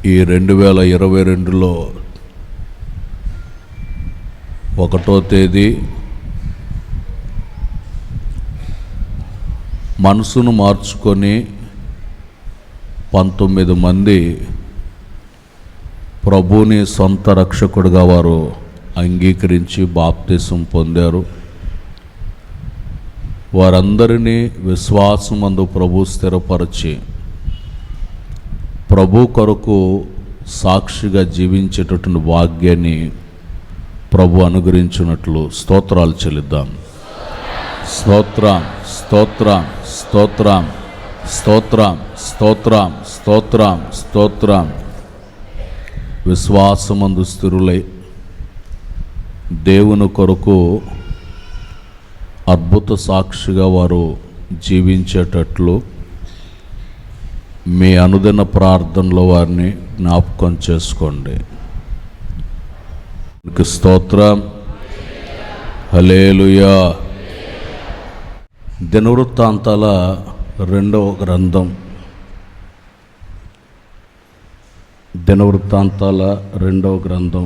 ఈ 2022లో 1వ తేదీ మనసును మార్చుకొని 19 మంది ప్రభువుని సొంత రక్షకుడిగా వారు అంగీకరించి బాప్తిసం పొందారు. వారందరినీ విశ్వాసమందు ప్రభు స్థిరపరిచి ప్రభు కొరకు సాక్షిగా జీవించేటటువంటి భాగ్యాన్ని ప్రభు అనుగ్రహించినట్లు స్తోత్రాలు చెల్లిద్దాం. స్తోత్రం స్తోత్రం స్తోత్రం స్తోత్రం స్తోత్రం స్తోత్రం స్తోత్రం. విశ్వాసమందు స్థిరులై దేవుని కొరకు అద్భుత సాక్షిగా వారు జీవించేటట్లు మీ అనుదిన ప్రార్థనలో వారిని జ్ఞాపకం చేసుకోండి. స్తోత్రం, హల్లెలూయా. దినవృత్తాంతాల 2వ గ్రంథం, దినవృత్తాంతాల 2వ గ్రంథం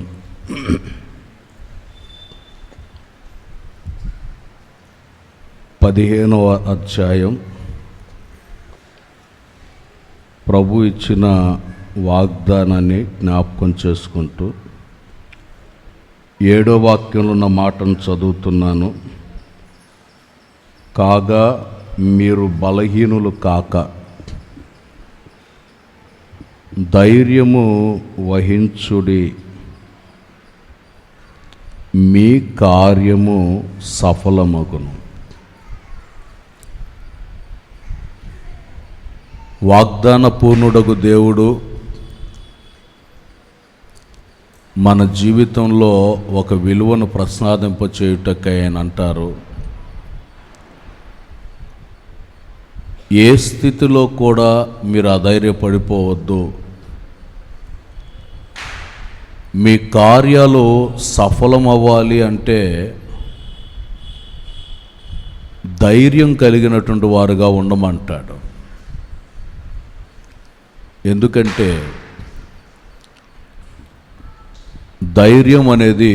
15వ అధ్యాయం. ప్రభు ఇచ్చిన వాగ్దానాన్ని జ్ఞాపకం చేసుకుంటూ 7వ వాక్యంలో ఉన్న మాటను చదువుతున్నాను. కాగా మీరు బలహీనులు కాక ధైర్యము వహించుడి, మీ కార్యము సఫలమగును. వాగ్దాన పూర్ణుడగు దేవుడు మన జీవితంలో ఒక విలువను ప్రసాదింపచేయుటకై ఆయన అంటారు, ఏ స్థితిలో కూడా మీరు అధైర్యపడిపోవద్దు, మీ కార్యాలు సఫలమవ్వాలి అంటే ధైర్యం కలిగినటువంటి వారుగా ఉండమంటాడు. ఎందుకంటే ధైర్యం అనేది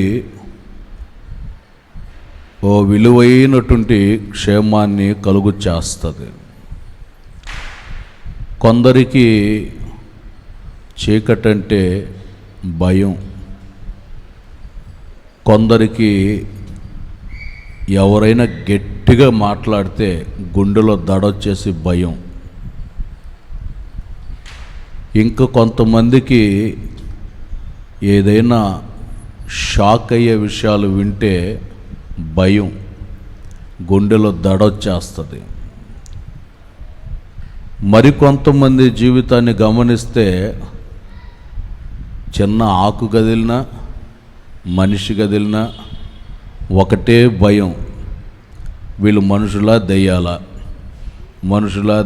ఓ విలువైనటువంటి క్షేమాన్ని కలుగు చేస్తుంది. కొందరికి చీకటంటే భయం, కొందరికి ఎవరైనా గట్టిగా మాట్లాడితే గుండెలో దడొచ్చేసి భయం, ఇంకా కొంతమందికి ఏదైనా షాక్ అయ్యే విషయాలు వింటే భయం, గుండెలో దడొచ్చేస్తుంది. మరికొంతమంది జీవితాన్ని గమనిస్తే చిన్న ఆకు కదిలినా మనిషి కదిలినా ఒకటే భయం, వీళ్ళు మనుషులా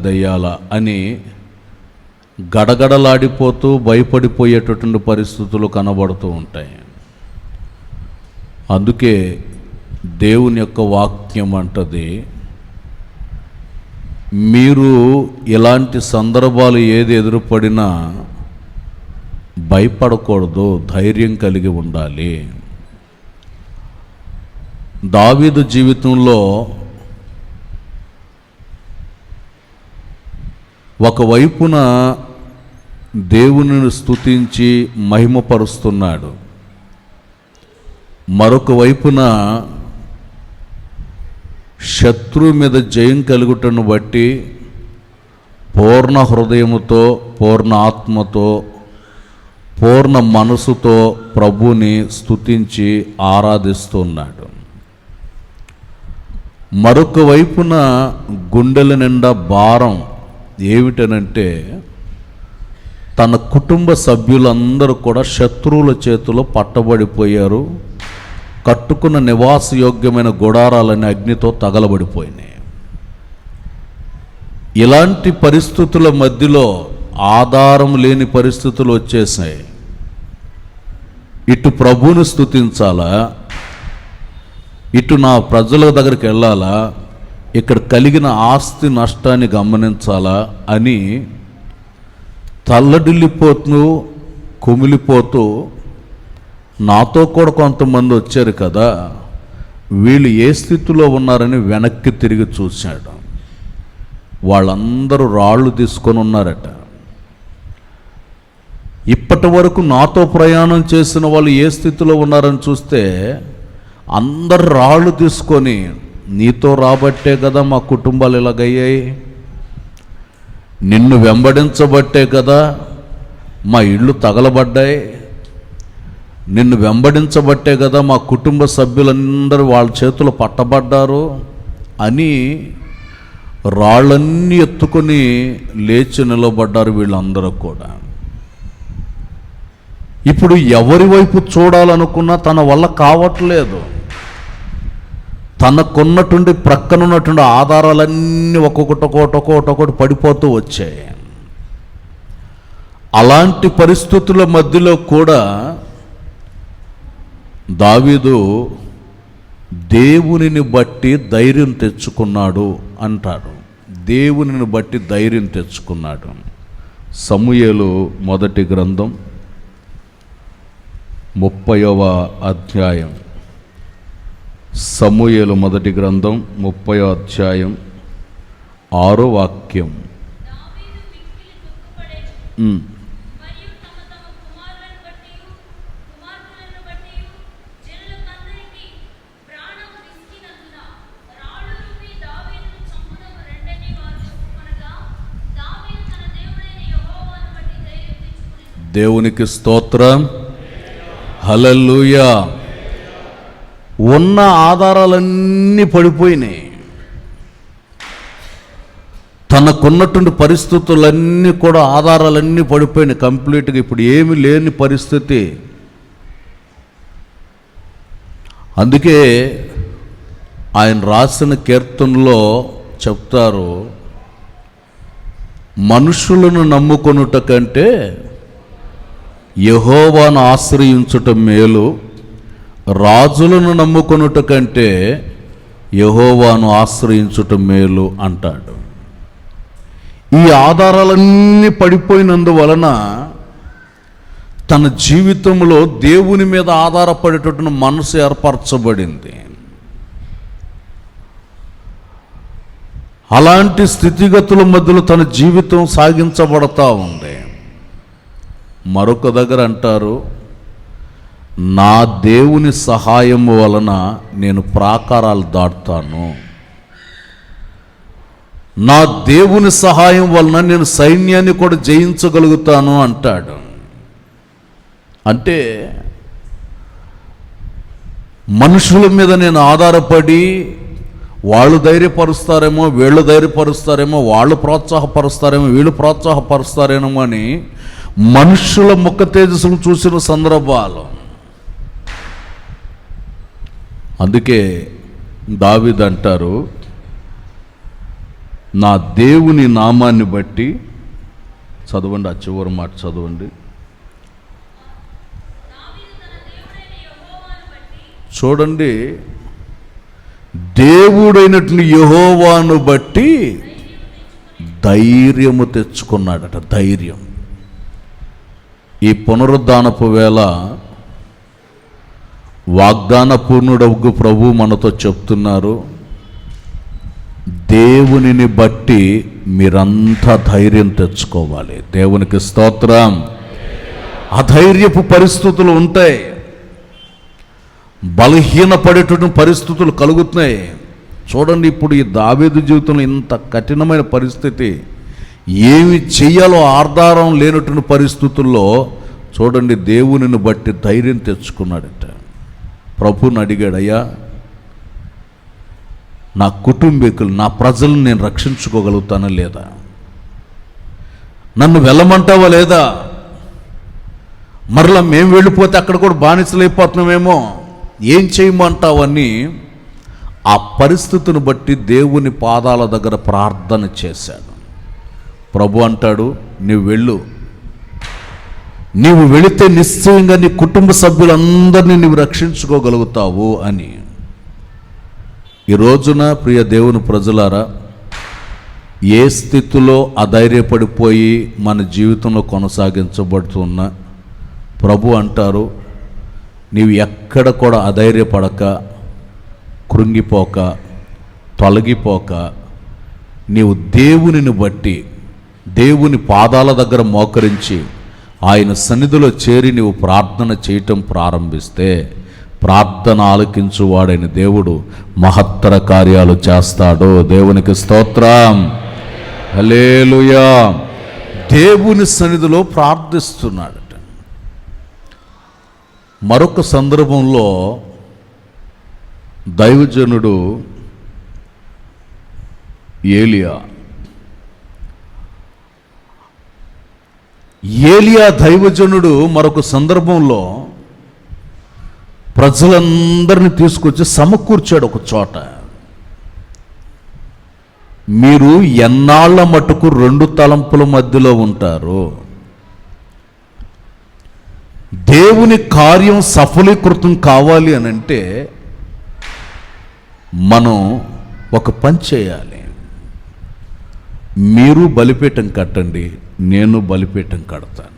దెయ్యాలా అని గడగడలాడిపోతూ భయపడిపోయేటటువంటి పరిస్థితులు కనబడుతూ ఉంటాయి. అందుకే దేవుని యొక్క వాక్యం అంటది, మీరు ఇలాంటి సందర్భాలు ఏది ఎదురుపడినా భయపడకూడదు, ధైర్యం కలిగి ఉండాలి. దావీదు జీవితంలో ఒకవైపున దేవునిని స్తుతించి మహిమపరుస్తున్నాడు, మరొక వైపున శత్రువు మీద జయం కలుగుటను బట్టి పూర్ణ హృదయముతో, పూర్ణ ఆత్మతో, పూర్ణ మనసుతో ప్రభుని స్తుతించి ఆరాధిస్తున్నాడు. మరొక వైపున గుండెల నిండా భారం ఏమిటనంటే తన కుటుంబ సభ్యులందరూ కూడా శత్రువుల చేతిలో పట్టబడిపోయారు, కట్టుకున్న నివాసయోగ్యమైన గుడారాలనే అగ్నితో తగలబడిపోయినాయి. ఇలాంటి పరిస్థితుల మధ్యలో ఆధారం లేని పరిస్థితులు వచ్చేసాయి. ఇటు ప్రభువును స్తుతించాలా, ఇటు నా ప్రజల దగ్గరికి వెళ్ళాలా, ఇక్కడ కలిగిన ఆస్తి నష్టాన్ని గమనించాలా అని తల్లడిల్లిపోతూ కుమిలిపోతూ, నాతో కూడా కొంతమంది వచ్చారు కదా, వీళ్ళు ఏ స్థితిలో ఉన్నారని వెనక్కి తిరిగి చూశాడు. వాళ్ళందరూ రాళ్ళు తీసుకొని ఉన్నారట. ఇప్పటి వరకు నాతో ప్రయాణం చేసిన వాళ్ళు ఏ స్థితిలో ఉన్నారని చూస్తే అందరు రాళ్ళు తీసుకొని, నీతో రాబట్టే కదా మా కుటుంబాలు ఇలాగయ్యాయి, నిన్ను వెంబడించబట్టే కదా మా ఇళ్ళు తగలబడ్డాయి, నిన్ను వెంబడించబట్టే కదా మా కుటుంబ సభ్యులందరూ వాళ్ళ చేతులు పట్టబడ్డారు అని రాళ్ళన్నీ ఎత్తుకొని లేచి నిలబడ్డారు వీళ్ళందరూ కూడా. ఇప్పుడు ఎవరి వైపు చూడాలనుకున్నా తన వల్ల కావట్లేదు. తనకున్నటువంటి ప్రక్కనున్నటువంటి ఆధారాలన్నీ ఒక్కొక్కటి పడిపోతూ వచ్చాయి. అలాంటి పరిస్థితుల మధ్యలో కూడా దావీదు దేవునిని బట్టి ధైర్యం తెచ్చుకున్నాడు అంటాడు. దేవునిని బట్టి ధైర్యం తెచ్చుకున్నాడు. సమూయేలు మొదటి గ్రంథం 30వ అధ్యాయం. సమూయేలు మొదటి గ్రంథం 30వ అధ్యాయం 6వ వాక్యం. దేవునికి స్తోత్రం, హల్లెలూయా. ఉన్న ఆధారాలన్నీ పడిపోయినాయి. తనకున్నటువంటి పరిస్థితులన్నీ కూడా ఆధారాలన్నీ పడిపోయినాయి కంప్లీట్గా. ఇప్పుడు ఏమీ లేని పరిస్థితి. అందుకే ఆయన రాసిన కీర్తనలో చెప్తారు, మనుషులను నమ్ముకొనుట కంటే యెహోవాను ఆశ్రయించుట మేలు, రాజులను నమ్ముకొనుట కంటే యెహోవాను ఆశ్రయించుట మేలు అంటాడు. ఈ ఆధారాలన్నీ పడిపోయినందువలన తన జీవితంలో దేవుని మీద ఆధారపడేటటువంటి మనసు ఏర్పరచబడింది. అలాంటి స్థితిగతుల మధ్యలో తన జీవితం సాగించబడతా ఉంది. మరొక దగ్గర అంటారు, నా దేవుని సహాయం వలన నేను ప్రాకారాలు దాటుతాను, నా దేవుని సహాయం వలన నేను సైన్యాన్ని కూడా జయించగలుగుతాను అంటాడు. అంటే మనుషుల మీద నేను ఆధారపడి వాళ్ళు ధైర్యపరుస్తారేమో, వీళ్ళు ధైర్యపరుస్తారేమో, వాళ్ళు ప్రోత్సాహపరుస్తారేమో, వీళ్ళు ప్రోత్సాహపరుస్తారేమో అని మనుషుల ముఖ తేజస్సును చూసిన సందర్భాలు. అందుకే దావీదు అంటారు, నా దేవుని నామాన్ని బట్టి, చదవండి ఆ చివరి మాట చదవండి. చూడండి, దేవుడైనటువంటి యెహోవాను బట్టి ధైర్యము తెచ్చుకున్నాడట. ధైర్యం. ఈ పునరుద్ధానపు వేళ వాగ్దాన పూర్ణుడగు ప్రభు మనతో చెప్తున్నారు, దేవునిని బట్టి మీరంతా ధైర్యం తెచ్చుకోవాలి. దేవునికి స్తోత్రం. అధైర్యపు పరిస్థితులు ఉంటాయి, బలహీనపడేటువంటి పరిస్థితులు కలుగుతున్నాయి. చూడండి, ఇప్పుడు ఈ దావీదు జీవితంలో ఇంత కఠినమైన పరిస్థితి, ఏమి చెయ్యాలో ఆధారం లేనటువంటి పరిస్థితుల్లో చూడండి దేవునిని బట్టి ధైర్యం తెచ్చుకున్నాడట. ప్రభుని అడిగాడు, అయ్యా నా కుటుంబీకులు, నా ప్రజలను నేను రక్షించుకోగలుగుతానా లేదా? నన్ను వెళ్ళమంటావా లేదా? మరలా మేము వెళ్ళిపోతే అక్కడ కూడా బానిసలైపోతున్నామేమో, ఏం చేయమంటావని ఆ పరిస్థితిని బట్టి దేవుని పాదాల దగ్గర ప్రార్థన చేశాడు. ప్రభు అంటాడు, నువ్వు వెళ్ళు, నీవు వెళితే నిశ్చయంగా నీ కుటుంబ సభ్యులందరినీ నీవు రక్షించుకోగలుగుతావు అని. ఈ రోజున ప్రియ దేవుని ప్రజలారా, ఏ స్థితిలో అధైర్యపడిపోయి మన జీవితంలో కొనసాగించబడుతున్నా ప్రభు అంటారు, నీవు ఎక్కడ కూడా అధైర్యపడక, కృంగిపోక, తొలగిపోక, నీవు దేవునిని బట్టి దేవుని పాదాల దగ్గర మోకరించి ఆయన సన్నిధిలో చేరి నీవు ప్రార్థన చేయటం ప్రారంభిస్తే ప్రార్థన ఆలకించువాడైన దేవుడు మహత్తర కార్యాలు చేస్తాడు. దేవునికి స్తోత్రం, హల్లెలూయా. దేవుని సన్నిధిలో ప్రార్థిస్తున్నాడట. మరొక సందర్భంలో దైవజనుడు ఏలియా దైవజనుడు మరొక సందర్భంలో ప్రజలందరినీ తీసుకొచ్చి సమకూర్చాడు ఒక చోట. మీరు ఎన్నాళ్ల మటుకు రెండు తలంపుల మధ్యలో ఉంటారు? దేవుని కార్యం సఫలీకృతం కావాలి అని అంటే మనం ఒక పని చేయాలి. మీరు బలిపీఠం కట్టండి, నేను బలిపీఠం కడతాను.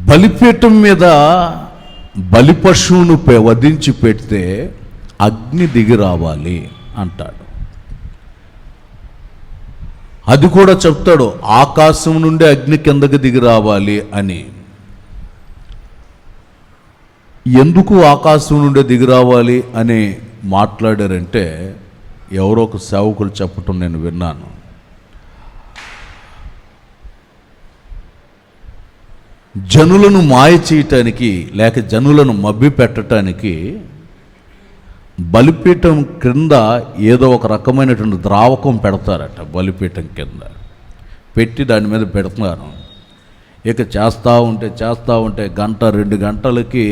బలిపీఠం మీద బలి పశువును వధించి పెడితే అగ్ని దిగి రావాలి అంటాడు. అది కూడా చెప్తాడు, ఆకాశం నుండి అగ్ని కిందకి దిగి రావాలి అని. ఎందుకు ఆకాశం నుండి దిగి రావాలి అని మాట్లాడారంటే ఎవరో ఒక సేవకులు చెప్పటం నేను విన్నాను. జనులను మాయ చేయటానికి లేక జనులను మభ్య పెట్టడానికి బలిపీఠం క్రింద ఏదో ఒక రకమైనటువంటి ద్రావకం పెడతారట. బలిపీఠం కింద పెట్టి దాని మీద పెడుతున్నారు. ఇక చేస్తూ ఉంటే గంట 2 గంటలకి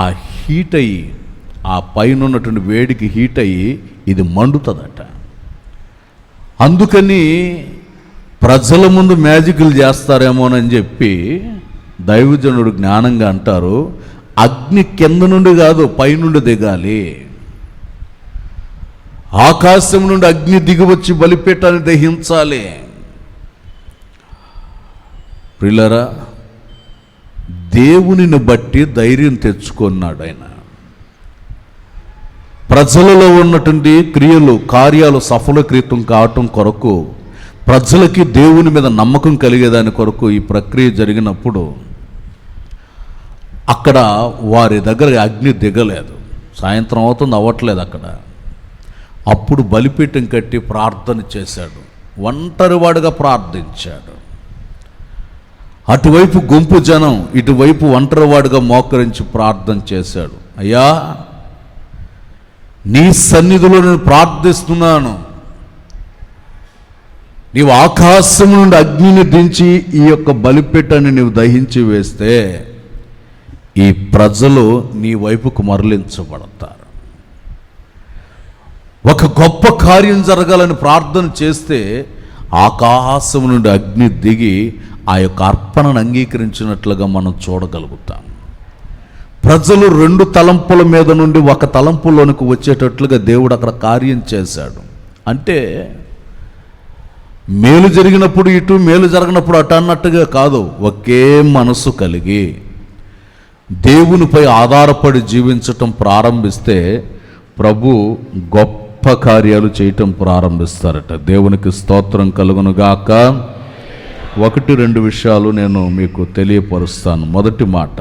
ఆ హీట్ అయ్యి, ఆ పైన ఉన్నటువంటి వేడికి హీట్ అయ్యి ఇది మండుతుందట. అందుకని ప్రజల ముందు మ్యాజిక్లు చేస్తారేమోనని చెప్పి దైవజనుడు జ్ఞానంగా అంటారు, అగ్ని కింద నుండి కాదు పైనుండి దిగాలి. ఆకాశం నుండి అగ్ని దిగివచ్చి బలిపీఠాన్ని దహించాలి. ప్రియులారా, దేవునిని బట్టి ధైర్యం తెచ్చుకున్నాడు ఆయన. ప్రజలలో ఉన్నటువంటి క్రియలు, కార్యాలు సఫలీకృతం కావటం కొరకు, ప్రజలకి దేవుని మీద నమ్మకం కలిగేదాని కొరకు ఈ ప్రక్రియ జరిగినప్పుడు అక్కడ వారి దగ్గర అగ్ని దిగలేదు. సాయంత్రం అవుతుంది, అవ్వట్లేదు అక్కడ. అప్పుడు బలిపీఠం కట్టి ప్రార్థన చేశాడు. ఒంటరివాడుగా ప్రార్థించాడు. అటువైపు గుంపు జనం, ఇటువైపు ఒంటరివాడుగా మోకరించి ప్రార్థన చేశాడు. అయ్యా, నీ సన్నిధిలో నేను ప్రార్థిస్తున్నాను, నీవు ఆకాశం నుండి అగ్నిని దించి ఈ యొక్క బలిపీఠాన్ని నీవు దహించి వేస్తే ఈ ప్రజలు నీ వైపుకు మరలించబడతారు. ఒక గొప్ప కార్యం జరగాలని ప్రార్థన చేస్తే ఆకాశం నుండి అగ్ని దిగి ఆ యొక్క అర్పణను అంగీకరించినట్లుగా మనం చూడగలుగుతాం. ప్రజలు 2 తలంపుల మీద నుండి ఒక తలంపులోనికి వచ్చేటట్లుగా దేవుడు అక్కడ కార్యం చేశాడు. అంటే మేలు జరిగినప్పుడు ఇటు, మేలు జరగనప్పుడు అటు అన్నట్టుగా కాదు. ఒకే మనసు కలిగి దేవునిపై ఆధారపడి జీవించటం ప్రారంభిస్తే ప్రభు గొప్ప కార్యాలు చేయటం ప్రారంభిస్తారట. దేవునికి స్తోత్రం కలుగునుగాక. 1-2 విషయాలు నేను మీకు తెలియపరుస్తాను. మొదటి మాట,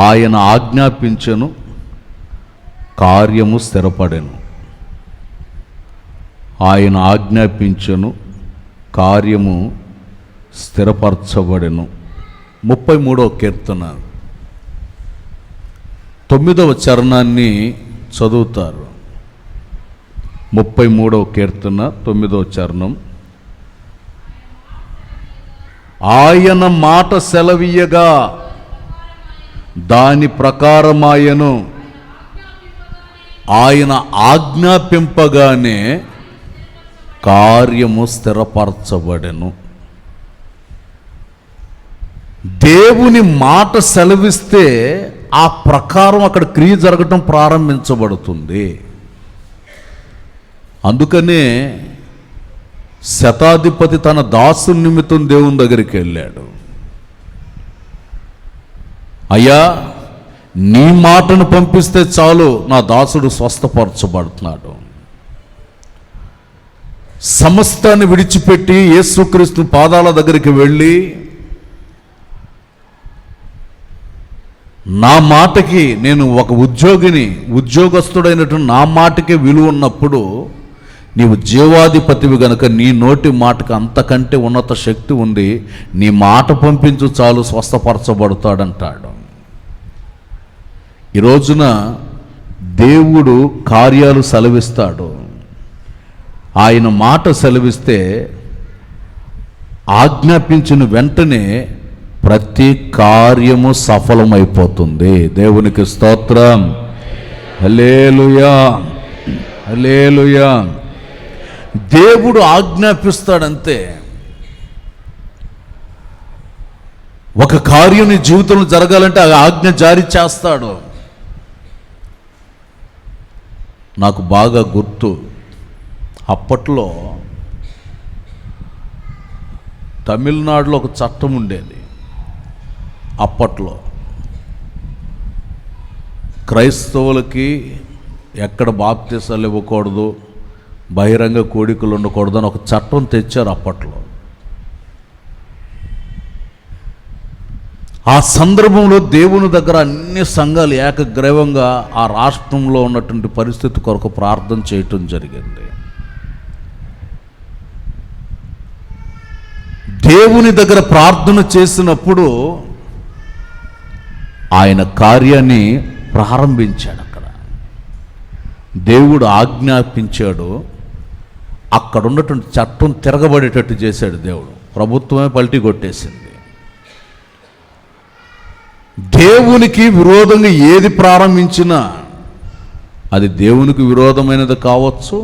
ఆయన ఆజ్ఞాపించెను, కార్యము స్థిరపడెను. ఆయన ఆజ్ఞాపించెను, కార్యము స్థిరపరచబడెను. 33వ కీర్తన 9వ చరణాన్ని చదువుతారు. 33వ కీర్తన 9వ చరణం. ఆయన మాట సెలవీయగా దాని ప్రకారమాయను, ఆయన ఆజ్ఞాపింపగానే కార్యము స్థిరపరచబడెను. దేవుని మాట సెలవిస్తే ఆ ప్రకారం అక్కడ క్రియ జరగటం ప్రారంభించబడుతుంది. అందుకనే శతాధిపతి తన దాసు నిమిత్తం దేవుని దగ్గరికి వెళ్ళాడు. అయ్యా, నీ మాటను పంపిస్తే చాలు, నా దాసుడు స్వస్థపరచబడుతున్నాడు. సమస్తాన్ని విడిచిపెట్టి యేసుక్రీస్తు పాదాల దగ్గరికి వెళ్ళి, నా మాటకి, నేను ఒక ఉద్యోగస్తుడైనటువంటి నా మాటకే విలువ ఉన్నప్పుడు నీవు జీవాధిపతివి గనుక నీ నోటి మాటకు అంతకంటే ఉన్నత శక్తి ఉంది, నీ మాట పంపించు చాలు, స్వస్థపరచబడతాడంటాడు. ఈ రోజున దేవుడు కార్యాలు సెలవిస్తాడు. ఆయన మాట సెలవిస్తే ఆజ్ఞాపించిన వెంటనే ప్రతి కార్యము సఫలమైపోతుంది. దేవునికి స్తోత్రం. హల్లెలూయా, హల్లెలూయా. దేవుడు ఆజ్ఞాపిస్తాడంతే. ఒక కార్యం నీ జీవితంలో జరగాలంటే ఆ ఆజ్ఞ జారీ చేస్తాడు. నాకు బాగా గుర్తు, అప్పట్లో తమిళనాడులో ఒక చట్టం ఉండేది. అప్పట్లో క్రైస్తవులకి ఎక్కడ బాప్తిసాలు ఇవ్వకూడదు, బహిరంగ కోడికలు ఉండకూడదు అని ఒక చట్టం తెచ్చారు అప్పట్లో. ఆ సందర్భంలో దేవుని దగ్గర అన్ని సంఘాలు ఏకగ్రీవంగా ఆ రాష్ట్రంలో ఉన్నటువంటి పరిస్థితి కొరకు ప్రార్థన చేయటం జరిగింది. దేవుని దగ్గర ప్రార్థన చేసినప్పుడు ఆయన కార్యాన్ని ప్రారంభించాడు. అక్కడ దేవుడు ఆజ్ఞాపించాడు, అక్కడ ఉన్నటువంటి చట్టం తిరగబడేటట్టు చేశాడు దేవుడు. ప్రభుత్వమే పల్టీ కొట్టేసింది. దేవునికి విరోధంగా ఏది ప్రారంభించినా అది దేవునికి విరోధమైనది కావచ్చు,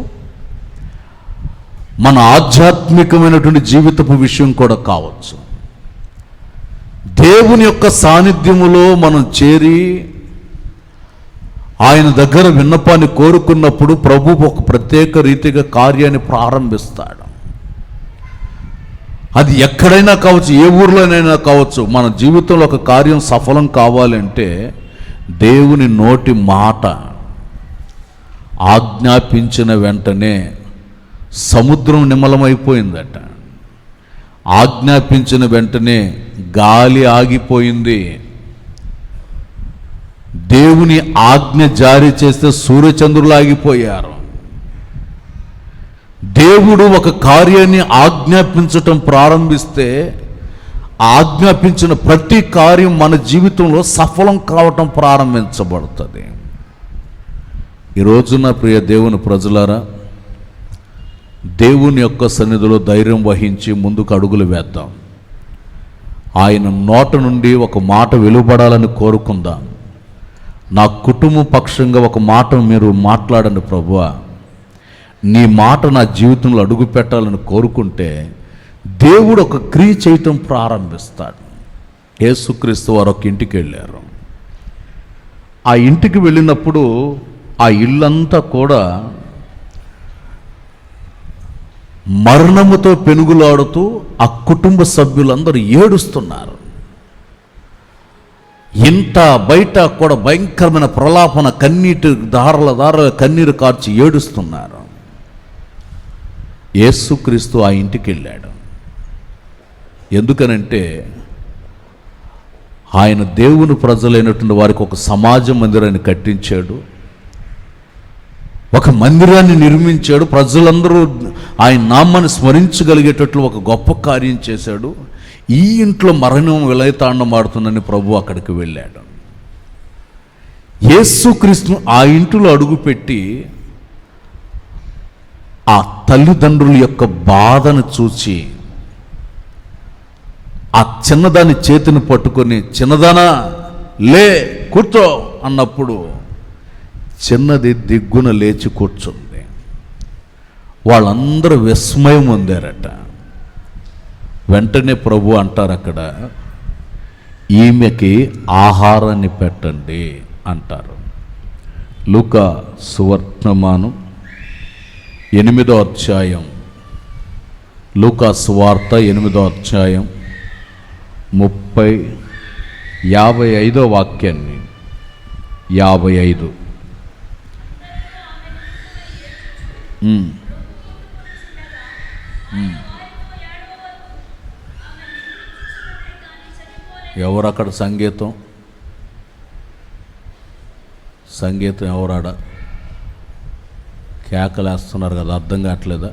మన ఆధ్యాత్మికమైనటువంటి జీవితపు విషయం కూడా కావచ్చు. దేవుని యొక్క సాన్నిధ్యములో మనం చేరి ఆయన దగ్గర విన్నపాన్ని కోరుకున్నప్పుడు ప్రభు ఒక ప్రత్యేక రీతిగా కార్యాన్ని ప్రారంభిస్తాడు. అది ఎక్కడైనా కావచ్చు, ఏ ఊర్లోనైనా కావచ్చు. మన జీవితంలో ఒక కార్యం సఫలం కావాలంటే దేవుని నోటి మాట ఆజ్ఞాపించిన వెంటనే సముద్రం నిమ్మలమైపోయిందట. ఆజ్ఞాపించిన వెంటనే గాలి ఆగిపోయింది. దేవుని ఆజ్ఞ జారీ చేస్తే సూర్యచంద్రులు ఆగిపోయారు. దేవుడు ఒక కార్యాన్ని ఆజ్ఞాపించటం ప్రారంభిస్తే ఆజ్ఞాపించిన ప్రతి కార్యం మన జీవితంలో సఫలం కావటం ప్రారంభించబడుతుంది. ఈ రోజున ప్రియ దేవుని ప్రజలారా, దేవుని యొక్క సన్నిధిలో ధైర్యం వహించి ముందుకు అడుగులు వేద్దాం. ఆయన నోట నుండి ఒక మాట వెలువడాలని కోరుకుందాం. నా కుటుంబ పక్షంగా ఒక మాట మీరు మాట్లాడండి ప్రభువా, నీ మాట నా జీవితంలో అడుగు పెట్టాలని కోరుకుంటే దేవుడు ఒక క్రియ చేయటం ప్రారంభిస్తాడు. యేసుక్రీస్తు వారు ఒక ఇంటికి వెళ్ళారు. ఆ ఇంటికి వెళ్ళినప్పుడు ఆ ఇల్లంతా కూడా మరణముతో పెనుగులాడుతూ ఆ కుటుంబ సభ్యులందరూ ఏడుస్తున్నారు. ఇంత బయట కూడా భయంకరమైన ప్రలాపన, కన్నీటి దారల కన్నీరు కార్చి ఏడుస్తున్నారు. యేసుక్రీస్తు ఆ ఇంటికి వెళ్ళాడు. ఎందుకనంటే ఆయన దేవుని ప్రజలైనటువంటి వారికి ఒక సమాజ మందిరాన్ని కట్టించాడు, ఒక మందిరాన్ని నిర్మించాడు. ప్రజలందరూ ఆయన నామాన్ని స్మరించగలిగేటట్లు ఒక గొప్ప కార్యం చేశాడు. ఈ ఇంట్లో మరణం విలయతాండమాడుతుందని ప్రభు అక్కడికి వెళ్ళాడు. యేసుక్రీస్తును ఆ ఇంటిలో అడుగుపెట్టి ఆ తల్లిదండ్రుల యొక్క బాధను చూచి ఆ చిన్నదాని చేతిని పట్టుకొని, చిన్నదానా లే కూర్చో అన్నప్పుడు చిన్నది దిగ్గున లేచి కూర్చుంది. వాళ్ళందరూ విస్మయం పొందారట. వెంటనే ప్రభు అంటారు అక్కడ, ఈమెకి ఆహారాన్ని పెట్టండి అంటారు. లూకా సువర్తమానం 8వ అధ్యాయం లూకా సువార్త 8వ అధ్యాయం 55వ వాక్యాన్ని 55. ఎవరు అక్కడ సంగీతం ఎవరాడ కేకలేస్తున్నారు కదా, అర్థం కావట్లేదా?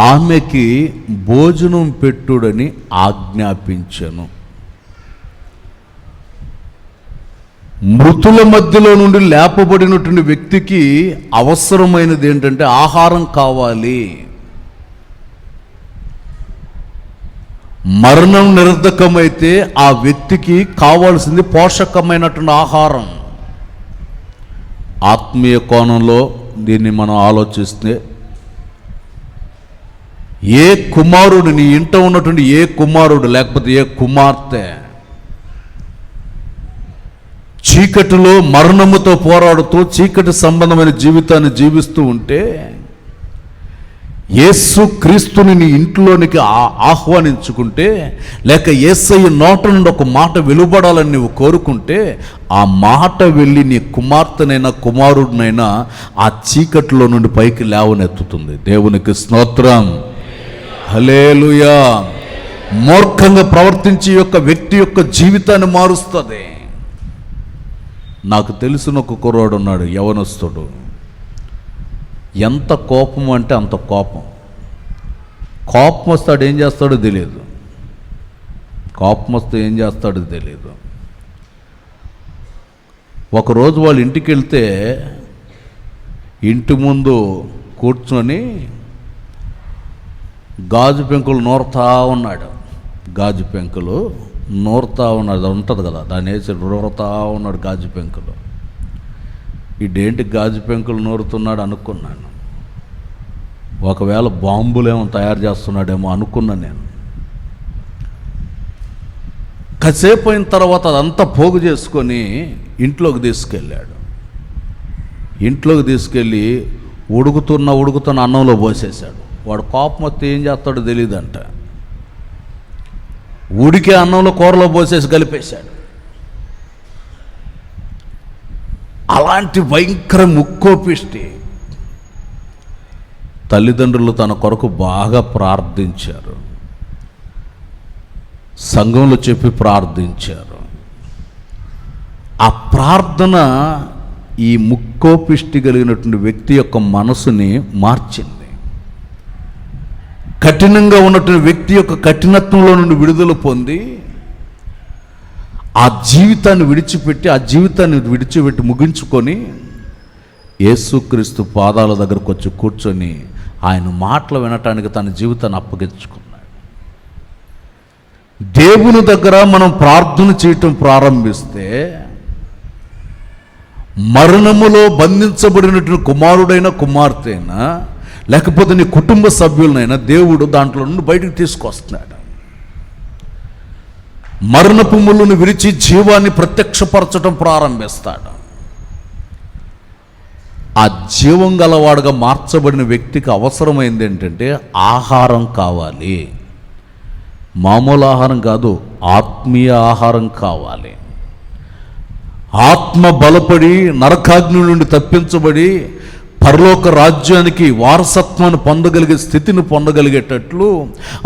ఆమెకి భోజనం పెట్టుడని ఆజ్ఞాపించెను. మృతుల మధ్యలో నుండి లేపబడినటువంటి వ్యక్తికి అవసరమైనది ఏంటంటే ఆహారం కావాలి. మరణం నిరర్ధకమైతే ఆ వ్యక్తికి కావాల్సింది పోషకమైనటువంటి ఆహారం. ఆత్మీయ కోణంలో దీన్ని మనం ఆలోచిస్తే, ఏ కుమారుడు, నీ ఇంట ఉన్నటువంటి ఏ కుమారుడు లేకపోతే ఏ కుమార్తె చీకటిలో మరణముతో పోరాడుతూ చీకటి సంబంధమైన జీవితాన్ని జీవిస్తూ ఉంటే, యేసు క్రీస్తుని నీ ఇంట్లోనికి ఆహ్వానించుకుంటే, లేక యేసయ్య నోట నుండి ఒక మాట వెలువడాలని నువ్వు కోరుకుంటే, ఆ మాట వెళ్ళి నీ కుమార్తెనైనా కుమారుడినైనా ఆ చీకటిలో నుండి పైకి లేవనెత్తుతుంది. దేవునికి స్తోత్రం, హల్లెలూయా. మూర్ఖంగా ప్రవర్తించే యొక్క వ్యక్తి యొక్క జీవితాన్ని మారుస్తుంది. నాకు తెలిసిన ఒక కుర్రాడు ఉన్నాడు, యవనస్తుడు. ఎంత కోపం అంటే అంత కోపం. కోపం వస్తాడు, ఏం చేస్తాడో తెలియదు. కోపం వస్తే ఏం చేస్తాడో తెలియదు. ఒకరోజు వాళ్ళ ఇంటికి వెళ్తే ఇంటి ముందు కూర్చొని గాజు పెంకులు నూరుతా ఉన్నాడు. గాజు పెంకులు నూరుతా ఉన్నాడు, అది ఉంటుంది కదా, దాన్ని వేసి నూరుతా ఉన్నాడు గాజు పెంకులు. ఇదేంటి గాజు పెంకులు నూరుతున్నాడు అనుకున్నాను. ఒకవేళ బాంబులేమో తయారు చేస్తున్నాడేమో అనుకున్నాను నేను. కాసేపు అయిన తర్వాత అదంతా పోగు చేసుకొని ఇంట్లోకి తీసుకెళ్ళాడు. ఇంట్లోకి తీసుకెళ్ళి ఉడుకుతున్న అన్నంలో పోసేశాడు. వాడు కోపం వస్తే ఏం చేస్తాడో తెలియదంట. ఉడికే అన్నంలో కూరలో పోసేసి కలిపేశాడు. అలాంటి భయంకర ముక్కోపిష్టి. తల్లిదండ్రులు తన కొరకు బాగా ప్రార్థించారు, సంఘంలో చెప్పి ప్రార్థించారు. ఆ ప్రార్థన ఈ ముక్కోపిష్టి కలిగినటువంటి వ్యక్తి యొక్క మనసుని మార్చింది. కఠినంగా ఉన్నటువంటి వ్యక్తి యొక్క కఠినత్వంలో నుండి విడుదల పొంది ఆ జీవితాన్ని విడిచిపెట్టి ముగించుకొని యేసుక్రీస్తు పాదాల దగ్గరకు వచ్చి కూర్చొని ఆయన మాటలు వినటానికి తన జీవితాన్ని అప్పగించుకున్నాడు. దేవుని దగ్గర మనం ప్రార్థన చేయటం ప్రారంభిస్తే, మరణములో బంధించబడినటువంటి కుమారుడైన కుమార్తె అయినా లేకపోతే నీ కుటుంబ సభ్యులనైనా దేవుడు దాంట్లో నుండి బయటకు తీసుకొస్తున్నాడు. మరణపు ముళ్ళను విరిచి జీవాన్ని ప్రత్యక్షపరచడం ప్రారంభిస్తాడు. ఆ జీవం గలవాడుగా మార్చబడిన వ్యక్తికి అవసరమైంది ఏంటంటే ఆహారం కావాలి. మామూలు ఆహారం కాదు, ఆత్మీయ ఆహారం కావాలి. ఆత్మ బలపడి నరకాగ్ని నుండి తప్పించబడి పరలోక రాజ్యానికి వారసత్వాన్ని పొందగలిగే స్థితిని పొందగలిగేటట్లు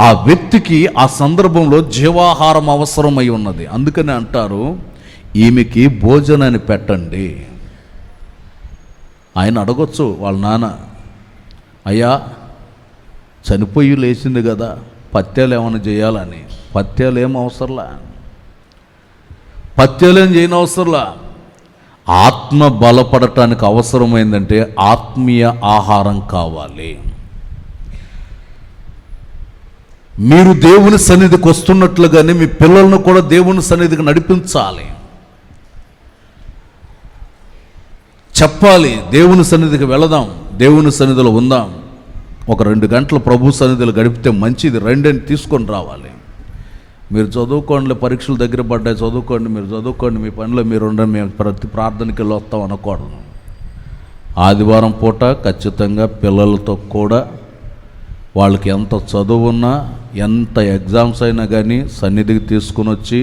ఆ వ్యక్తికి ఆ సందర్భంలో జీవాహారం అవసరమై ఉన్నది. అందుకని అంటారు, ఈమెకి భోజనాన్ని పెట్టండి. ఆయన అడగొచ్చు వాళ్ళ నాన్న, అయ్యా చనిపోయి లేచింది కదా, పత్యాలు ఏమైనా చేయాలని. పత్యాలు ఏం అవసరంలా, పత్యాలు ఏం చేయని అవసరంలా. ఆత్మ బలపడటానికి అవసరమైందంటే ఆత్మీయ ఆహారం కావాలి. మీరు దేవుని సన్నిధికి వస్తున్నట్లుగానే మీ పిల్లలను కూడా దేవుని సన్నిధికి నడిపించాలి. చెప్పాలి, దేవుని సన్నిధికి వెళదాం, దేవుని సన్నిధిలో ఉందాం, ఒక 2 గంటలు ప్రభు సన్నిధిలో గడిపితే మంచిది, రెండని తీసుకొని రావాలి. మీరు చదువుకోండి, పరీక్షలు దగ్గర పడ్డాయి, చదువుకోండి, మీరు చదువుకోండి, మీ పనిలో మీరు ఉండండి, మేము ప్రతి ప్రార్థనకి వెళ్ళి వస్తాం అనకూడదు. ఆదివారం పూట ఖచ్చితంగా పిల్లలతో కూడా వాళ్ళకి ఎంత చదువు ఉన్నా, ఎంత ఎగ్జామ్స్ అయినా కానీ సన్నిధికి తీసుకుని వచ్చి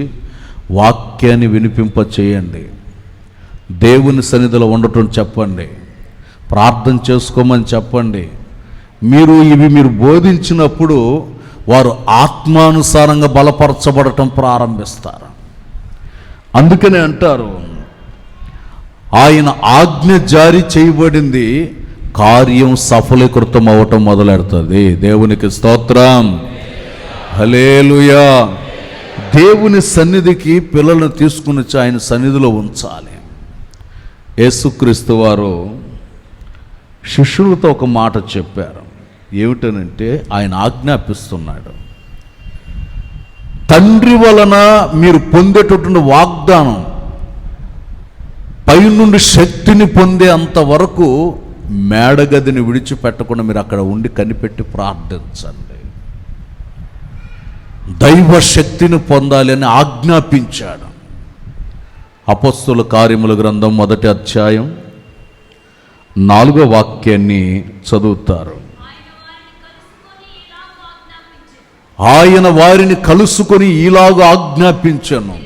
వాక్యాన్ని వినిపింప చేయండి, దేవుని సన్నిధిలో ఉండటం చెప్పండి, ప్రార్థన చేసుకోమని చెప్పండి. మీరు బోధించినప్పుడు వారు ఆత్మానుసారంగా బలపరచబడటం ప్రారంభిస్తారు. అందుకనే అంటారు, ఆయన ఆజ్ఞ జారీ చేయబడింది, కార్యం సఫలీకృతం అవ్వటం మొదలెడుతుంది. దేవునికి స్తోత్రం, హల్లెలూయా. దేవుని సన్నిధికి పిల్లలను తీసుకుని వచ్చి ఆయన సన్నిధిలో ఉంచాలి. యేసుక్రీస్తు వారు శిష్యులతో ఒక మాట చెప్పారు. ఏమిటనంటే ఆయన ఆజ్ఞాపిస్తున్నాడు, తండ్రి వలన మీరు పొందేటటువంటి వాగ్దానం పైనుండి శక్తిని పొందే అంతవరకు మేడగదిని విడిచిపెట్టకుండా మీరు అక్కడ ఉండి కనిపెట్టి ప్రార్థించండి, దైవ శక్తిని పొందాలి అని ఆజ్ఞాపించాడు. అపొస్తలుల కార్యముల గ్రంథం 1వ అధ్యాయం 4వ వాక్యాన్ని చదువుతారు. ఆయన వారిని కలుసుకొని ఇలాగ ఆజ్ఞాపించెను,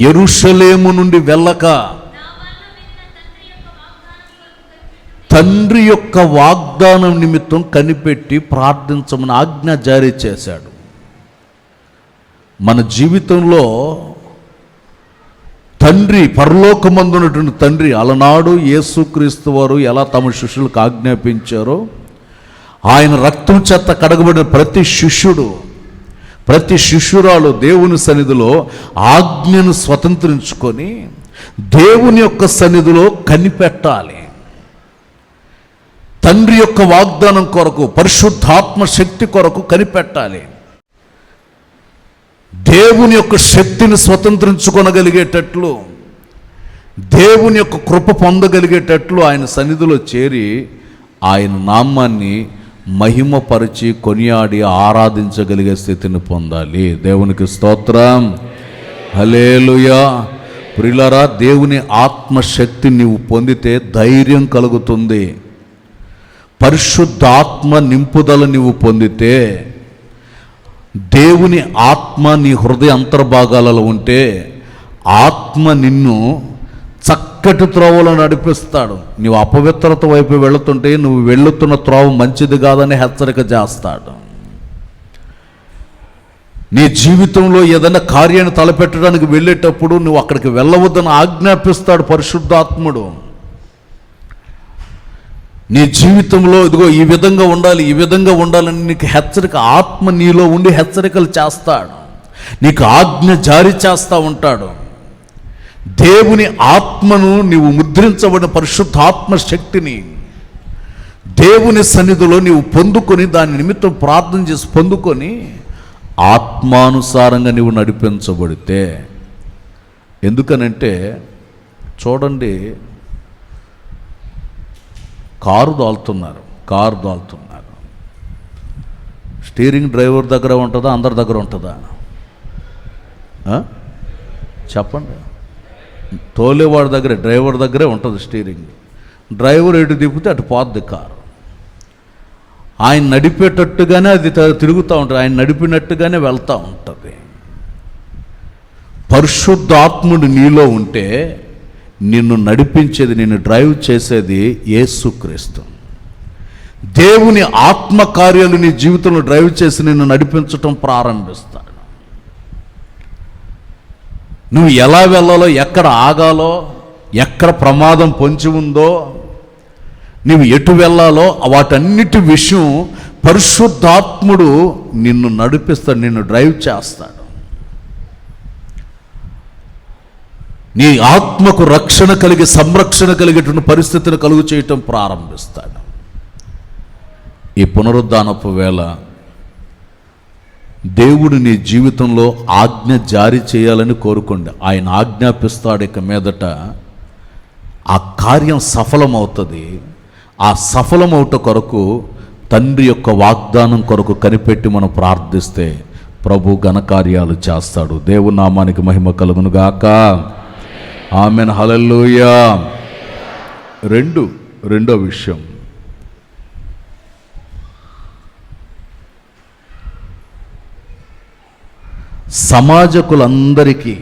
యెరూషలేము నుండి వెళ్ళక తండ్రి యొక్క వాగ్దానం నిమిత్తం కనిపెట్టి ప్రార్థించమని ఆజ్ఞ జారీ చేశాడు. మన జీవితంలో తండ్రి, పరలోకమందున్నటువంటి తండ్రి, అలనాడు యేసుక్రీస్తు వారు ఎలా తమ శిష్యులకు ఆజ్ఞాపించారో, ఆయన రక్తం చేత కడగబడిన ప్రతి శిష్యుడు, ప్రతి శిష్యురాలు దేవుని సన్నిధిలో ఆజ్ఞను స్వతంత్రించుకొని దేవుని యొక్క సన్నిధిలో కనిపెట్టాలి. తండ్రి యొక్క వాగ్దానం కొరకు, పరిశుద్ధాత్మ శక్తి కొరకు కనిపెట్టాలి. దేవుని యొక్క శక్తిని స్వతంత్రించుకొనగలిగేటట్లు, దేవుని యొక్క కృప పొందగలిగేటట్లు ఆయన సన్నిధిలో చేరి ఆయన నామాన్ని మహిమపరిచి కొనియాడి ఆరాధించగలిగే స్థితిని పొందాలి. దేవునికి స్తోత్రం, హల్లెలూయా. ప్రియులారా, దేవుని ఆత్మశక్తి నీవు పొందితే ధైర్యం కలుగుతుంది. పరిశుద్ధాత్మ నింపుదల నీవు పొందితే, దేవుని ఆత్మ నీ హృదయ అంతర్భాగాలలో ఉంటే, ఆత్మ నిన్ను చక్కటి త్రోవలో నడిపిస్తాడు. నువ్వు అపవిత్రత వైపు వెళుతుంటే నువ్వు వెళుతున్న త్రోవ మంచిది కాదని హెచ్చరిక చేస్తాడు. నీ జీవితంలో ఏదైనా కార్యాన్ని తలపెట్టడానికి వెళ్ళేటప్పుడు నువ్వు అక్కడికి వెళ్ళవద్దని ఆజ్ఞాపిస్తాడు పరిశుద్ధాత్ముడు. నీ జీవితంలో ఇదిగో ఈ విధంగా ఉండాలి, ఈ విధంగా ఉండాలని నీకు హెచ్చరిక, ఆత్మ నీలో ఉండి హెచ్చరికలు చేస్తాడు, నీకు ఆజ్ఞ జారీ చేస్తూ ఉంటాడు. దేవుని ఆత్మను నీవు ముద్రించబడిన పరిశుద్ధాత్మ శక్తిని దేవుని సన్నిధిలో నీవు పొందుకొని, దాని నిమిత్తం ప్రార్థన చేసి పొందుకొని ఆత్మానుసారంగా నీవు నడిపించబడితే, ఎందుకనంటే చూడండి, కారు దోలుతున్నారు, స్టీరింగ్ డ్రైవర్ దగ్గర ఉంటుందా, అందరి దగ్గర ఉంటుందా? చెప్పండి. తోలేవాడి దగ్గరే, డ్రైవర్ దగ్గరే ఉంటుంది స్టీరింగ్. డ్రైవర్ ఎటు తిప్పితే అటు పోద్ది కారు. ఆయన నడిపేటట్టుగానే అది తిరుగుతూ ఉంటుంది, ఆయన నడిపినట్టుగానే వెళ్తూ ఉంటుంది. పరిశుద్ధాత్ముడు నీలో ఉంటే నిన్ను నడిపించేది, నిన్ను డ్రైవ్ చేసేది యేసుక్రీస్తు. దేవుని ఆత్మకార్యాలు నీ జీవితంలో డ్రైవ్ చేసి నిన్ను నడిపించటం ప్రారంభిస్తాడు. నువ్వు ఎలా వెళ్ళాలో, ఎక్కడ ఆగాలో, ఎక్కడ ప్రమాదం పొంచి ఉందో, నువ్వు ఎటు వెళ్ళాలో వాటన్నిటి విషయం పరిశుద్ధాత్ముడు నిన్ను నడిపిస్తాడు, నిన్ను డ్రైవ్ చేస్తాడు. నీ ఆత్మకు రక్షణ కలిగి, సంరక్షణ కలిగేటువంటి పరిస్థితిని కలుగు చేయటం ప్రారంభిస్తాడు. ఈ పునరుద్ధానపు వేళ దేవుడు నీ జీవితంలో ఆజ్ఞ జారీ చేయాలని కోరుకోండి. ఆయన ఆజ్ఞాపిస్తాడు ఇక మీదట, ఆ కార్యం సఫలమవుతుంది. ఆ సఫలమవుట కొరకు తండ్రి యొక్క వాగ్దానం కొరకు కనిపెట్టి మనం ప్రార్థిస్తే ప్రభు ఘనకార్యాలు చేస్తాడు. దేవుని నామానికి మహిమ కలుగును గాక. ఆమెన్. హల్లెలూయా. రెండో విషయం, సమాజకులందరికీ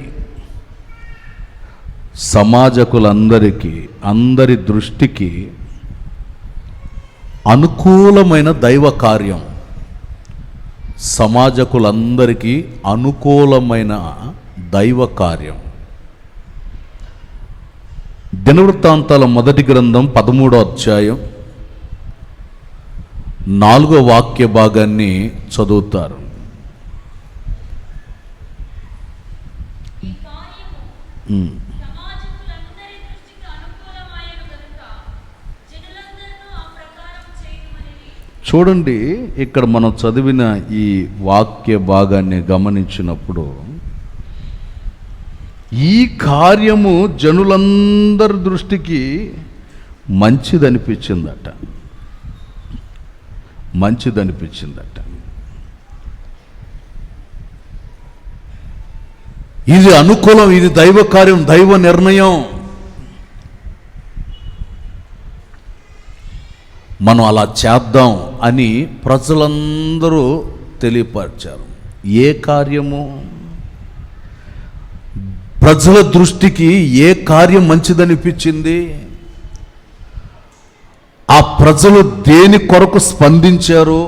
అందరి దృష్టికి అనుకూలమైన దైవ కార్యం. సమాజకులందరికీ అనుకూలమైన దైవ కార్యం. దినవృత్తాంతాల మొదటి గ్రంథం 13వ అధ్యాయం 4వ వాక్య భాగాన్ని చదువుతారు. చూడండి, ఇక్కడ మనం చదివిన ఈ వాక్య భాగాన్ని గమనించినప్పుడు ఈ కార్యము జనులందరి దృష్టికి మంచిదనిపించిందట. ఇది అనుకూలం, ఇది దైవ కార్యం, దైవ నిర్ణయం. మనం అలా చేద్దాం అని ప్రజలందరూ తెలియపరిచారు. ఏ కార్యము? ప్రజల దృష్టికి ఏ కార్యం మంచిదనిపించింది? ఆ ప్రజలు దేని కొరకు స్పందించారు?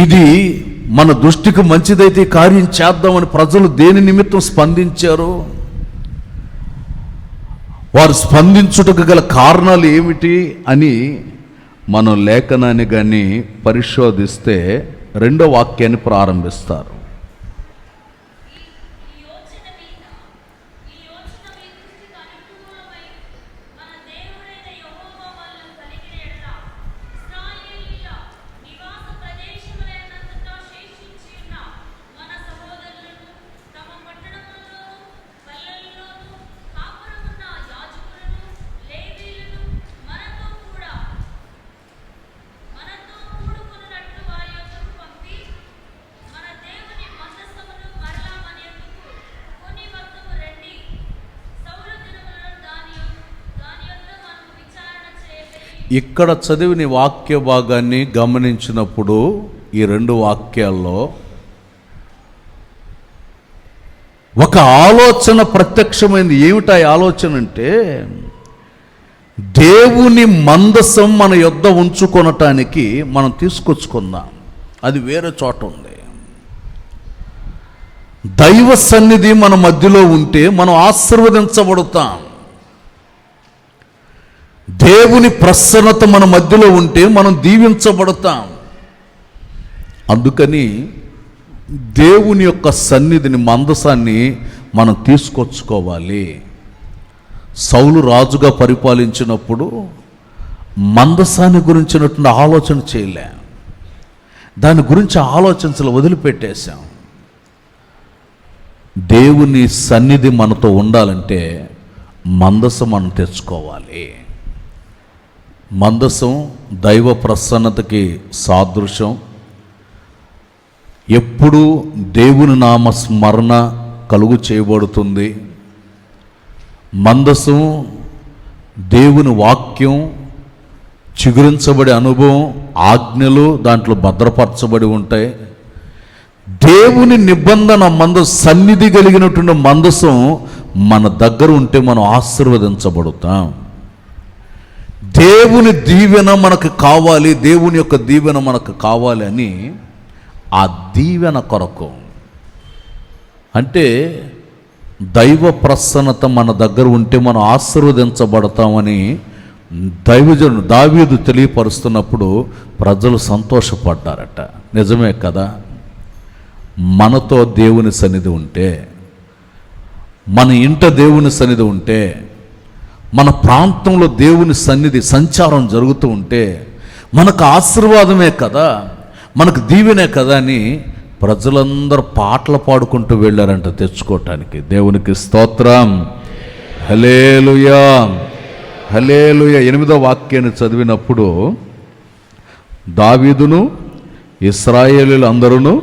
ఇది మన దృష్టికి మంచిదైతే కార్యం చేద్దామని ప్రజలు దేని నిమిత్తం స్పందించారు? వారు స్పందించుటకు గల కారణాలు ఏమిటి అని మనం లేఖనాన్ని కానీ పరిశోధిస్తే 2వ వాక్యాన్ని ప్రారంభిస్తారు. ఇక్కడ చదివిన వాక్య భాగాన్ని గమనించినప్పుడు ఈ 2 వాక్యాల్లో ఒక ఆలోచన ప్రత్యక్షమైంది. ఏమిటా ఆలోచన అంటే, దేవుని మందసం మన యొద్ద ఉంచుకొనటానికి మనం తీసుకొచ్చుకుందాం. అది వేరే చోట ఉంది. దైవ సన్నిధి మన మధ్యలో ఉంటే మనం ఆశీర్వదించబడతాం. దేవుని ప్రసన్నత మన మధ్యలో ఉంటే మనం దీవించబడతాం. అందుకని దేవుని యొక్క సన్నిధిని, మందసాన్ని మనం తీసుకొచ్చుకోవాలి. సౌలు రాజుగా పరిపాలించినప్పుడు మందసాన్ని గురించినటువంటి ఆలోచన చేయలే. దాని గురించి ఆలోచించలు వదిలిపెట్టేశాం. దేవుని సన్నిధి మనతో ఉండాలంటే మందసం మనం తెచ్చుకోవాలి. మందసం దైవ ప్రసన్నతకి సాదృశ్యం. ఎప్పుడూ దేవుని నామ స్మరణ కలుగు చేయబడుతుంది. మందసం దేవుని వాక్యం చిగురించబడే అనుభవం, ఆజ్ఞలు దాంట్లో భద్రపరచబడి ఉంటాయి. దేవుని నిబంధన సన్నిధి కలిగినటువంటి మందసం మన దగ్గర ఉంటే మనం ఆశీర్వదించబడతాం. దేవుని దీవెన మనకు కావాలి, దేవుని యొక్క దీవెన మనకు కావాలి అని ఆ దీవెన కొరకు, అంటే దైవ ప్రసన్నత మన దగ్గర ఉంటే మనం ఆశీర్వదించబడతామని దైవజనుడు దావీదు తెలియపరుస్తున్నప్పుడు ప్రజలు సంతోషపడ్డారట. నిజమే కదా? మనతో దేవుని సన్నిధి ఉంటే, మన ఇంట దేవుని సన్నిధి ఉంటే, మన ప్రాంతంలో దేవుని సన్నిధి సంచారం జరుగుతూ ఉంటే మనకు ఆశీర్వాదమే కదా, మనకు దీవెనే కదా అని ప్రజలందరూ పాటలు పాడుకుంటూ వెళ్ళారంట తెచ్చుకోవటానికి. దేవునికి స్తోత్రం, హల్లెలూయా, హల్లెలూయా. 8వ వాక్యాన్ని చదివినప్పుడు దావీదును ఇశ్రాయేలీయులు అందరూ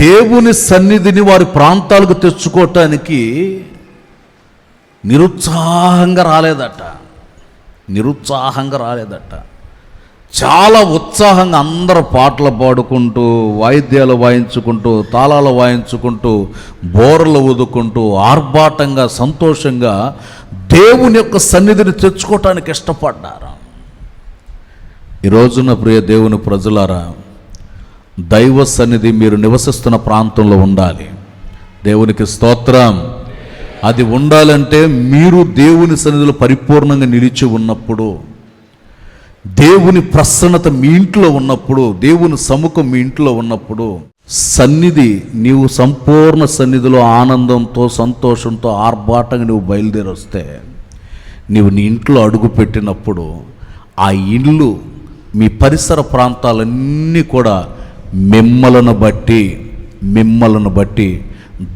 దేవుని సన్నిధిని వారి ప్రాంతాలకు తెచ్చుకోవటానికి నిరుత్సాహంగా రాలేదట. చాలా ఉత్సాహంగా అందరూ పాటలు పాడుకుంటూ, వాయిద్యాలు వాయించుకుంటూ, తాళాలు వాయించుకుంటూ, బోరలు ఊదుకుంటూ, ఆర్భాటంగా సంతోషంగా దేవుని యొక్క సన్నిధిని తెచ్చుకోవటానికి ఇష్టపడ్డారు. ఈ రోజున ప్రియ దేవుని ప్రజలారా, దైవ సన్నిధి మీరు నివసిస్తున్న ప్రాంతంలో ఉండాలి. దేవునికి స్తోత్రం. అది ఉండాలంటే మీరు దేవుని సన్నిధిలో పరిపూర్ణంగా నిలిచి ఉన్నప్పుడు, దేవుని ప్రసన్నత మీ ఇంట్లో ఉన్నప్పుడు, దేవుని సముఖం మీ ఇంట్లో ఉన్నప్పుడు, సన్నిధి నీవు సంపూర్ణ సన్నిధిలో ఆనందంతో, సంతోషంతో, ఆర్భాటంగా నువ్వు బయలుదేరి వస్తే, నీవు నీ ఇంట్లో అడుగు పెట్టినప్పుడు ఆ ఇల్లు, మీ పరిసర ప్రాంతాలన్నీ కూడా మిమ్మలను బట్టి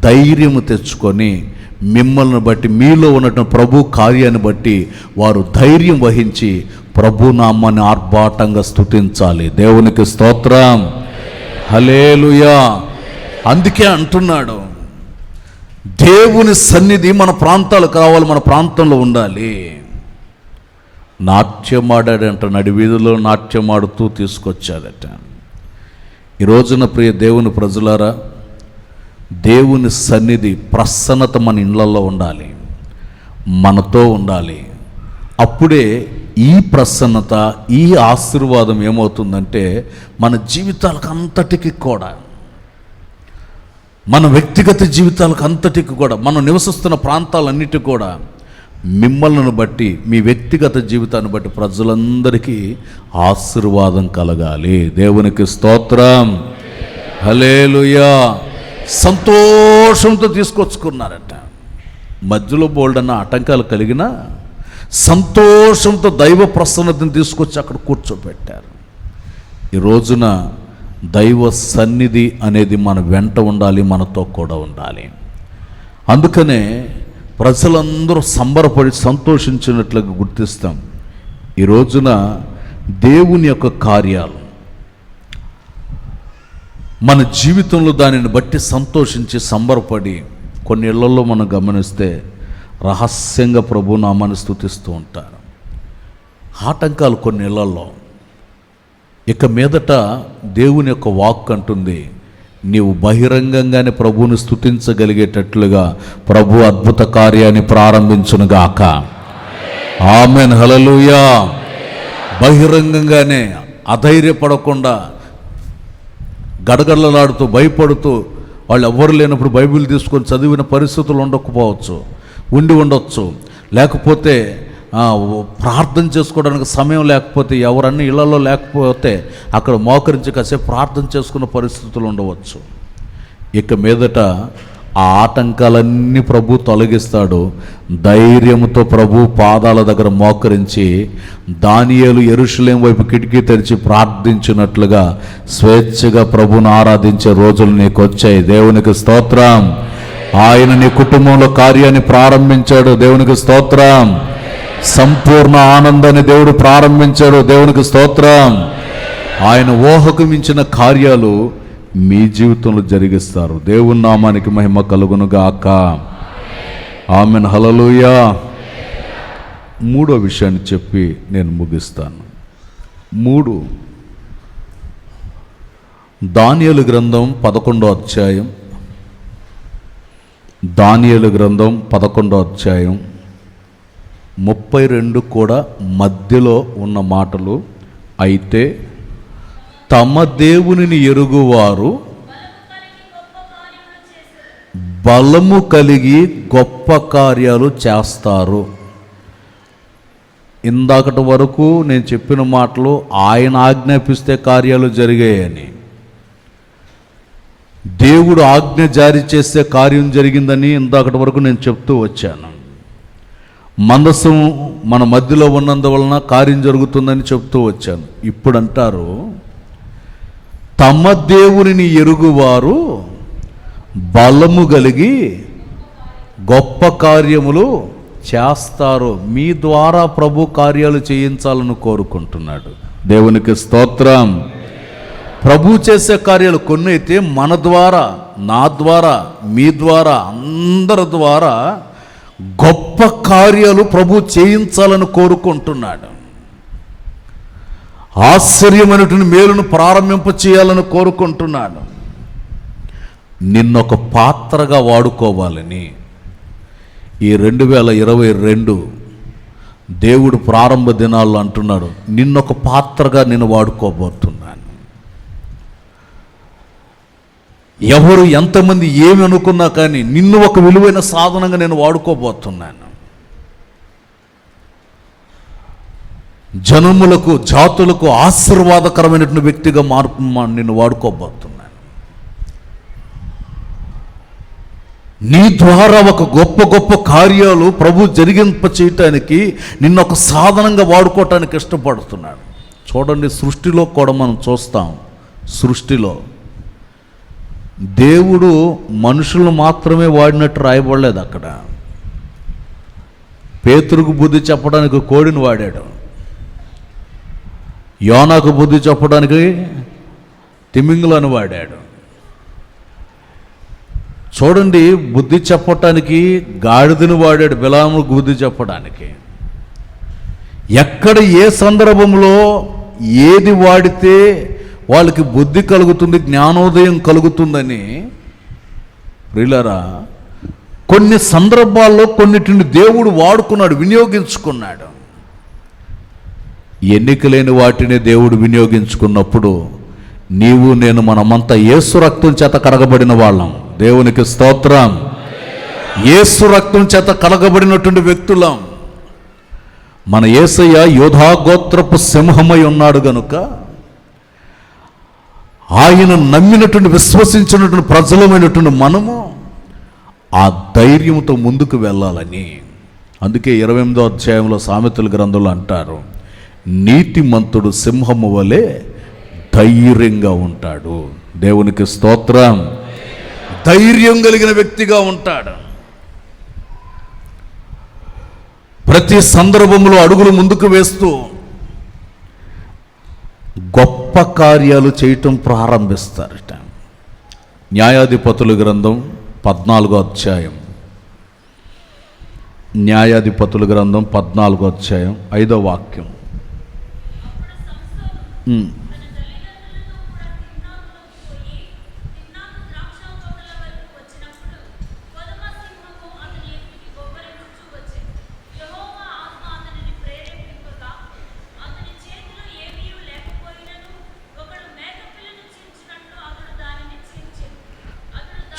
ధైర్యము తెచ్చుకొని, మిమ్మల్ని బట్టి, మీలో ఉన్నటువంటి ప్రభు కార్యాన్ని బట్టి వారు ధైర్యం వహించి ప్రభు నామాన్ని ఆర్భాటంగా స్తుతించాలి. దేవునికి స్తోత్రం, హల్లెలూయా. అందుకే అంటున్నాడు, దేవుని సన్నిధి మన ప్రాంతాలకు రావాలి, మన ప్రాంతంలో ఉండాలి. నాట్యమాడాడంట, నడివీధిలో నాట్యమాడుతూ తీసుకొచ్చాడట. ఈ రోజున ప్రియ దేవుని ప్రజలారా, దేవుని సన్నిధి ప్రసన్నత మన ఇళ్ళల్లో ఉండాలి, మనతో ఉండాలి. అప్పుడే ఈ ప్రసన్నత, ఈ ఆశీర్వాదం ఏమవుతుందంటే మన జీవితాలకు అంతటికి కూడా, మన వ్యక్తిగత జీవితాలకు అంతటికి కూడా, మనం నివసిస్తున్న ప్రాంతాలన్నిటికీ కూడా మిమ్మల్ని బట్టి, మీ వ్యక్తిగత జీవితాన్ని బట్టి ప్రజలందరికీ ఆశీర్వాదం కలగాలి. దేవునికి స్తోత్రం, హల్లెలూయా. సంతోషంతో తీసుకొచ్చుకున్నారట. మధ్యలో బోల్డన్న ఆటంకాలు కలిగినా సంతోషంతో దైవ ప్రసన్నతను తీసుకొచ్చి అక్కడ కూర్చోబెట్టారు. ఈ రోజున దైవ సన్నిధి అనేది మన వెంట ఉండాలి, మనతో కూడా ఉండాలి. అందుకనే ప్రజలందరూ సంబరపడి సంతోషించినట్లుగా గుర్తిస్తాం. ఈ రోజున దేవుని యొక్క కార్యాలు మన జీవితంలో దానిని బట్టి సంతోషించి సంబరపడి, కొన్ని ఇళ్లలో మనం గమనిస్తే రహస్యంగా ప్రభు నామాన్ని స్తుతిస్తూ ఉంటారు. ఆటంకాలు కొన్ని ఇళ్లలో. ఇక మీదట దేవుని యొక్క వాక్ అంటుంది, నీవు బహిరంగంగానే ప్రభువుని స్తుతించగలిగేటట్లుగా ప్రభు అద్భుత కార్యాన్ని ప్రారంభించునుగాక. ఆమేన్, హల్లెలూయా. బహిరంగంగానే, అధైర్యపడకుండా, గడగడలాడుతూ, భయపడుతూ, వాళ్ళు ఎవ్వరు లేనప్పుడు బైబిల్ తీసుకొని చదివిన పరిస్థితులు ఉండొచ్చు. లేకపోతే ప్రార్థన చేసుకోవడానికి సమయం లేకపోతే, ఎవరన్నా ఇళ్లలో లేకపోతే అక్కడ మోకరించి కాసేపు ప్రార్థన చేసుకున్న పరిస్థితులు ఉండవచ్చు. ఇక మీదట ఆ ఆటంకాలన్నీ ప్రభు తొలగిస్తాడు. ధైర్యంతో ప్రభు పాదాల దగ్గర మోకరించి, దానియేలు యెరూషలేము వైపు కిటికీ తెరిచి ప్రార్థించినట్లుగా స్వేచ్ఛగా ప్రభుని ఆరాధించే రోజులు నీకు వచ్చాయి. దేవునికి స్తోత్రం. ఆయన నీ కుటుంబంలో కార్యాన్ని ప్రారంభించాడు. దేవునికి స్తోత్రం. సంపూర్ణ ఆనందాన్ని దేవుడు ప్రారంభించాడు. దేవునికి స్తోత్రం. ఆయన ఊహకు మించిన కార్యాలు మీ జీవితంలో జరిగిస్తారు. దేవుని నామానికి మహిమ కలుగును గాక. ఆమేన్, హల్లెలూయా. మూడో విషయాన్ని చెప్పి నేను ముగిస్తాను. 3 దానియేలు గ్రంథం 11వ అధ్యాయం. దానియేలు గ్రంథం 11వ అధ్యాయం 32 కూడా మధ్యలో ఉన్న మాటలు. అయితే తమ దేవునిని ఎరుగువారు బలము కలిగి గొప్ప కార్యాలు చేస్తారు. ఇందాకటి వరకు నేను చెప్పిన మాటలు ఆయన ఆజ్ఞాపిస్తే కార్యాలు జరిగాయని, దేవుడు ఆజ్ఞ జారీ చేస్తే కార్యం జరిగిందని ఇందాకటి వరకు నేను చెప్తూ వచ్చాను. మందసం మన మధ్యలో ఉన్నందువలన కార్యం జరుగుతుందని చెప్తూ వచ్చాను. ఇప్పుడు అంటారు, తమ దేవునిని ఎరుగువారు బలము కలిగి గొప్ప కార్యములు చేస్తారు. మీ ద్వారా ప్రభు కార్యాలు చేయించాలని కోరుకుంటున్నాడు. దేవునికి స్తోత్రం. ప్రభు చేసే కార్యాలు కొన్ని అయితే మన ద్వారా, నా ద్వారా, మీ ద్వారా, అందరి ద్వారా గొప్ప కార్యాలు ప్రభు చేయించాలని కోరుకుంటున్నాడు. ఆశ్చర్యమైనటువంటి మేలును ప్రారంభింప చేయాలని కోరుకుంటున్నాడు. నిన్నొక పాత్రగా వాడుకోవాలని ఈ 2022 దేవుడు ప్రారంభ దినాల్లో అంటున్నాడు, నిన్నొక పాత్రగా నేను వాడుకోబోతున్నాను. ఎవరు ఎంతమంది ఏమి అనుకున్నా కానీ నిన్ను ఒక విలువైన సాధనంగా నేను వాడుకోబోతున్నాను. జనములకు, జాతులకు ఆశీర్వాదకరమైనటువంటి వ్యక్తిగా నిన్ను వాడుకోబోతున్నాను. నీ ద్వారా ఒక గొప్ప గొప్ప కార్యాలు ప్రభు జరిగింప చేయటానికి నిన్ను ఒక సాధనంగా వాడుకోవటానికి ఇష్టపడుతున్నాడు. చూడండి, సృష్టిలో కూడా మనం చూస్తాం. సృష్టిలో దేవుడు మనుషులను మాత్రమే వాడినట్టు రాయబడలేదు. అక్కడ పేతురుకు బుద్ధి చెప్పడానికి కోడిని వాడాడు, యోనాకు బుద్ధి చెప్పడానికి తిమింగలను వాడాడు. చూడండి, బుద్ధి చెప్పటానికి గాడిదని వాడాడు, బిలాముకు బుద్ధి చెప్పడానికి. ఎక్కడ ఏ సందర్భంలో ఏది వాడితే వాళ్ళకి బుద్ధి కలుగుతుంది, జ్ఞానోదయం కలుగుతుందని ప్రియులారా కొన్ని సందర్భాల్లో కొన్నిటిని దేవుడు వాడుకున్నాడు, వినియోగించుకున్నాడు. ఎన్నికలేని వాటిని దేవుడు వినియోగించుకున్నప్పుడు నీవు నేను మనమంతా యేసు రక్తం చేత కడగబడిన వాళ్ళం. దేవునికి స్తోత్రం. యేసు రక్తం చేత కడగబడినటువంటి వ్యక్తులం. మన యేసయ్య యోధా గోత్రపు సింహమై ఉన్నాడు గనుక ఆయన నమ్మినటువంటి, విశ్వసించినటువంటి ప్రజలమైనటువంటి మనము ఆ ధైర్యంతో ముందుకు వెళ్ళాలని. అందుకే 28వ అధ్యాయంలో సామెతల గ్రంథంలో అంటారు, నీతిమంతుడు సింహము వలె ధైర్యంగా ఉంటాడు. దేవునికి స్తోత్రం. ధైర్యం కలిగిన వ్యక్తిగా ఉంటాడు. ప్రతి సందర్భంలో అడుగులు ముందుకు వేస్తూ గొప్ప కార్యాలు చేయటం ప్రారంభిస్తారట. న్యాయాధిపతుల గ్రంథం 14వ అధ్యాయం, న్యాయాధిపతుల గ్రంథం 14వ అధ్యాయం 5వ వాక్యం.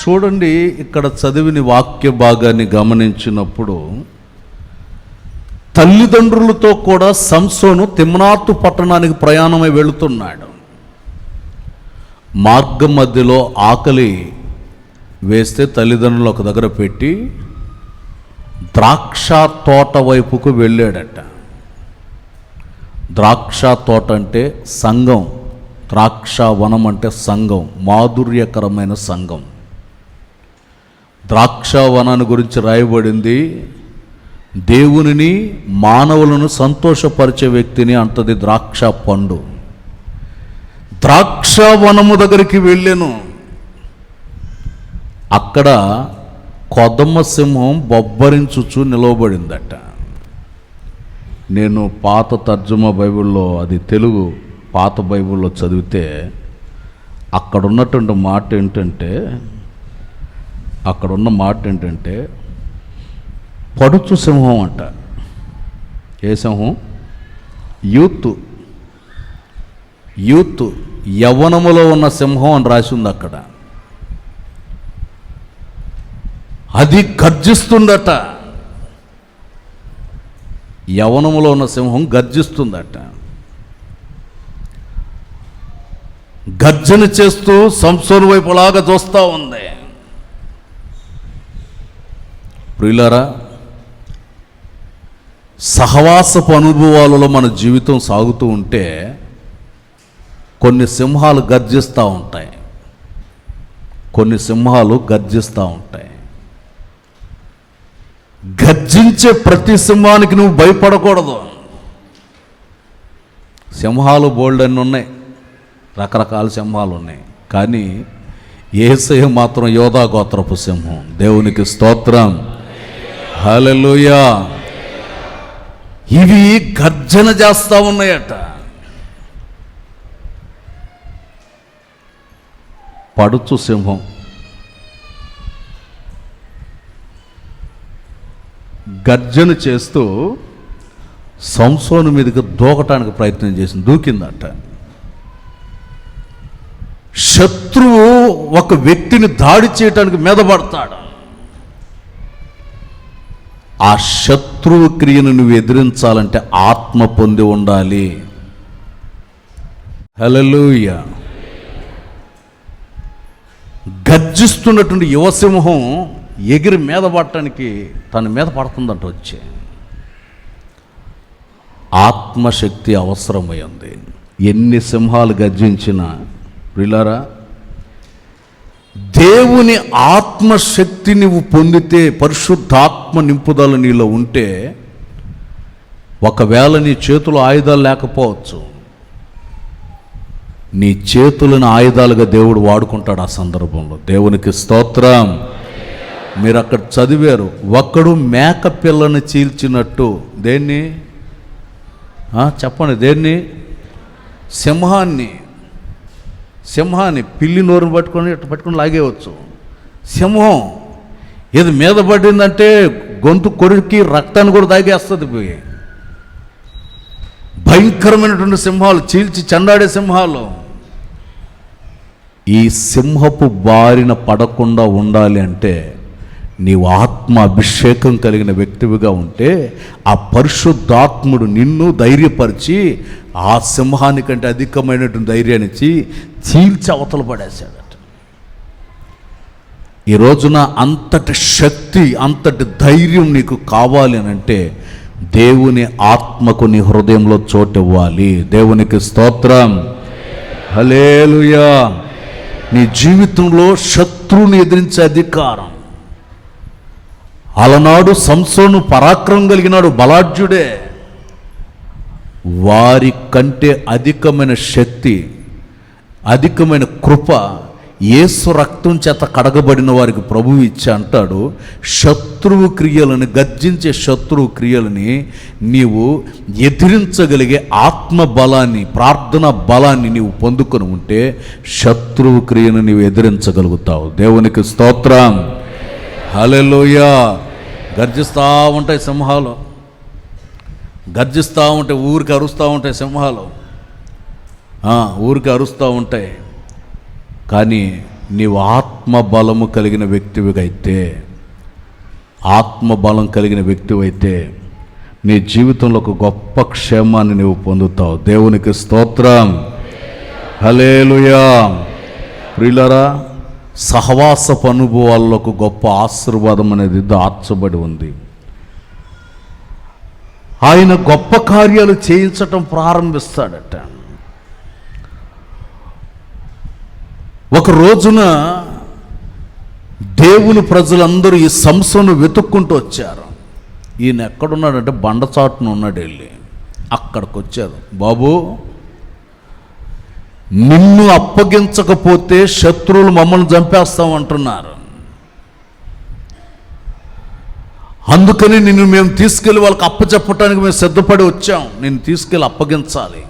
చూడండి, ఇక్కడ చదివిన వాక్య భాగాన్ని గమనించినప్పుడు తల్లిదండ్రులతో కూడా సంసోను తిమ్నాతు పట్టణానికి ప్రయాణమై వెళుతున్నాడు. మార్గం మధ్యలో ఆకలి వేస్తే తల్లిదండ్రులు ఒక దగ్గర పెట్టి ద్రాక్ష తోట వైపుకు వెళ్ళాడట. ద్రాక్ష తోట అంటే సంఘం, ద్రాక్ష వనం అంటే సంఘం, మాధుర్యకరమైన సంఘం. ద్రాక్షావనాన్ని గురించి రాయబడింది, దేవునిని మానవులను సంతోషపరిచే వ్యక్తిని అంటది ద్రాక్ష పండు. ద్రాక్షావనము దగ్గరికి వెళ్ళాను. అక్కడ కొదమ సింహం బొబ్బరించుచు నిలవబడిందట. నేను పాత తర్జుమా బైబిల్లో, అది తెలుగు పాత బైబిల్లో చదివితే అక్కడ ఉన్నటువంటి మాట ఏంటంటే, పడుచు సింహం అంట. ఏ సింహం? యూత్ యవ్వనములో ఉన్న సింహం అని రాసి ఉంది అక్కడ. అది గర్జిస్తుందట. యవ్వనములో ఉన్న సింహం గర్జిస్తుందట. గర్జన చేస్తూ సంసోను వైపులాగా చూస్తూ ఉంది. ప్రియులారా, సహవాసపు అనుభవాలలో మన జీవితం సాగుతూ ఉంటే కొన్ని సింహాలు గర్జిస్తూ ఉంటాయి, కొన్ని సింహాలు గర్జిస్తూ ఉంటాయి. గర్జించే ప్రతి సింహానికి నువ్వు భయపడకూడదు. సింహాలు బోల్డ్ అన్నీ ఉన్నాయి, రకరకాల సింహాలు ఉన్నాయి, కానీ యేసయ్య మాత్రం యోధా గోత్రపు సింహం. దేవునికి స్తోత్రం, హల్లెలూయా. ఇవి గర్జన చేస్తూ ఉన్నాయట. పడుచు సింహం గర్జన చేస్తూ సంసోను మీదకి దూకటానికి ప్రయత్నం చేసింది, దూకిందట. శత్రువు ఒక వ్యక్తిని దాడి చేయటానికి మీదపడతాడు. ఆ శత్రువు క్రియను నువ్వు ఎదిరించాలంటే ఆత్మ పొంది ఉండాలి. హల్లెలూయా. గర్జిస్తున్నటువంటి యువసింహం ఎగిరి మీద పడటానికి తన మీద పడుతుందంట. వచ్చే ఆత్మశక్తి అవసరమైంది. ఎన్ని సింహాలు గర్జించినా ప్రియులారా, దేవుని ఆత్మశక్తి నువ్వు పొందితే, పరిశుద్ధాత్మ నింపుదల నీలో ఉంటే, ఒకవేళ నీ చేతులు ఆయుధాలు లేకపోవచ్చు, నీ చేతులను ఆయుధాలుగా దేవుడు వాడుకుంటాడు ఆ సందర్భంలో. దేవునికి స్తోత్రం. మీరు అక్కడ చదివారు, ఒక్కడు మేక పిల్లను చీల్చినట్టు. దేన్ని చెప్పండి, దేన్ని? సింహాన్ని పిల్లి నోరుని పట్టుకొని ఇట్లా పట్టుకొని లాగేయవచ్చు. సింహం ఇది మీద పడిందంటే గొంతు కొరికి రక్తాన్ని కూడా తాగేస్తుంది. పోయి భయంకరమైనటువంటి సింహాలు, చీల్చి చెండాడే సింహాలు. ఈ సింహపు బారిన పడకుండా ఉండాలి అంటే నీవు ఆత్మ అభిషేకం కలిగిన వ్యక్తివిగా ఉంటే, ఆ పరిశుద్ధాత్ముడు నిన్ను ధైర్యపరిచి ఆ సింహానికంటే అధికమైనటువంటి ధైర్యాన్ని ఇచ్చి చీల్చి అవతల పడేశాడట. ఈ రోజున అంతటి శక్తి, అంతటి ధైర్యం నీకు కావాలి అని అంటే దేవుని ఆత్మకు నీ హృదయంలో చోటు ఇవ్వాలి. దేవునికి స్తోత్రం, హల్లెలూయా. నీ జీవితంలో శత్రువుని ఎదిరించే అధికారం. అలనాడు సంసోను పరాక్రమం కలిగినాడు, బలాఢ్యుడే. వారి కంటే అధికమైన శక్తి, అధికమైన కృప యేసు రక్తం చేత కడగబడిన వారికి ప్రభువు ఇచ్చి అంటాడు, శత్రువు క్రియలను, గర్జించే శత్రువు క్రియలని నీవు ఎదిరించగలిగే ఆత్మ బలాన్ని, ప్రార్థన బలాన్ని నీవు పొందుకొని ఉంటే శత్రువు క్రియను నీవు ఎదిరించగలుగుతావు. దేవునికి స్తోత్రం, హల్లెలూయా. గర్జిస్తూ ఉంటాయి సింహాలు, గర్జిస్తూ ఉంటాయి, ఊరికి అరుస్తూ ఉంటాయి సింహాలు, ఊరికి అరుస్తూ ఉంటాయి. కానీ నీవు ఆత్మబలము కలిగిన వ్యక్తివిగా అయితే, ఆత్మబలం కలిగిన వ్యక్తివైతే నీ జీవితంలో ఒక గొప్ప క్షేమాన్ని నీవు పొందుతావు. దేవునికి స్తోత్రం, హల్లెలూయా. ప్రియులారా, సహవాసపు అనుభవాల్లో ఒక గొప్ప ఆశీర్వాదం అనేది దాచబడి ఉంది. ఆయన గొప్ప కార్యాలు చేయించటం ప్రారంభిస్తాడట. ఒక రోజున దేవుని ప్రజలందరూ ఈ సంసోను వెతుక్కుంటూ వచ్చారు. ఈయన ఎక్కడున్నాడంటే బండచాటున ఉన్నాడు. వెళ్ళి అక్కడికి వచ్చారు. బాబు, నిన్ను అప్పగించకపోతే శత్రువులు మమ్మల్ని చంపేస్తామంటున్నారు, అందుకని నిన్ను మేము తీసుకెళ్ళి వాళ్ళకి అప్పచెప్పటానికి మేము సిద్ధపడి వచ్చాం. నిన్ను తీసుకెళ్ళి అప్పగించాలి.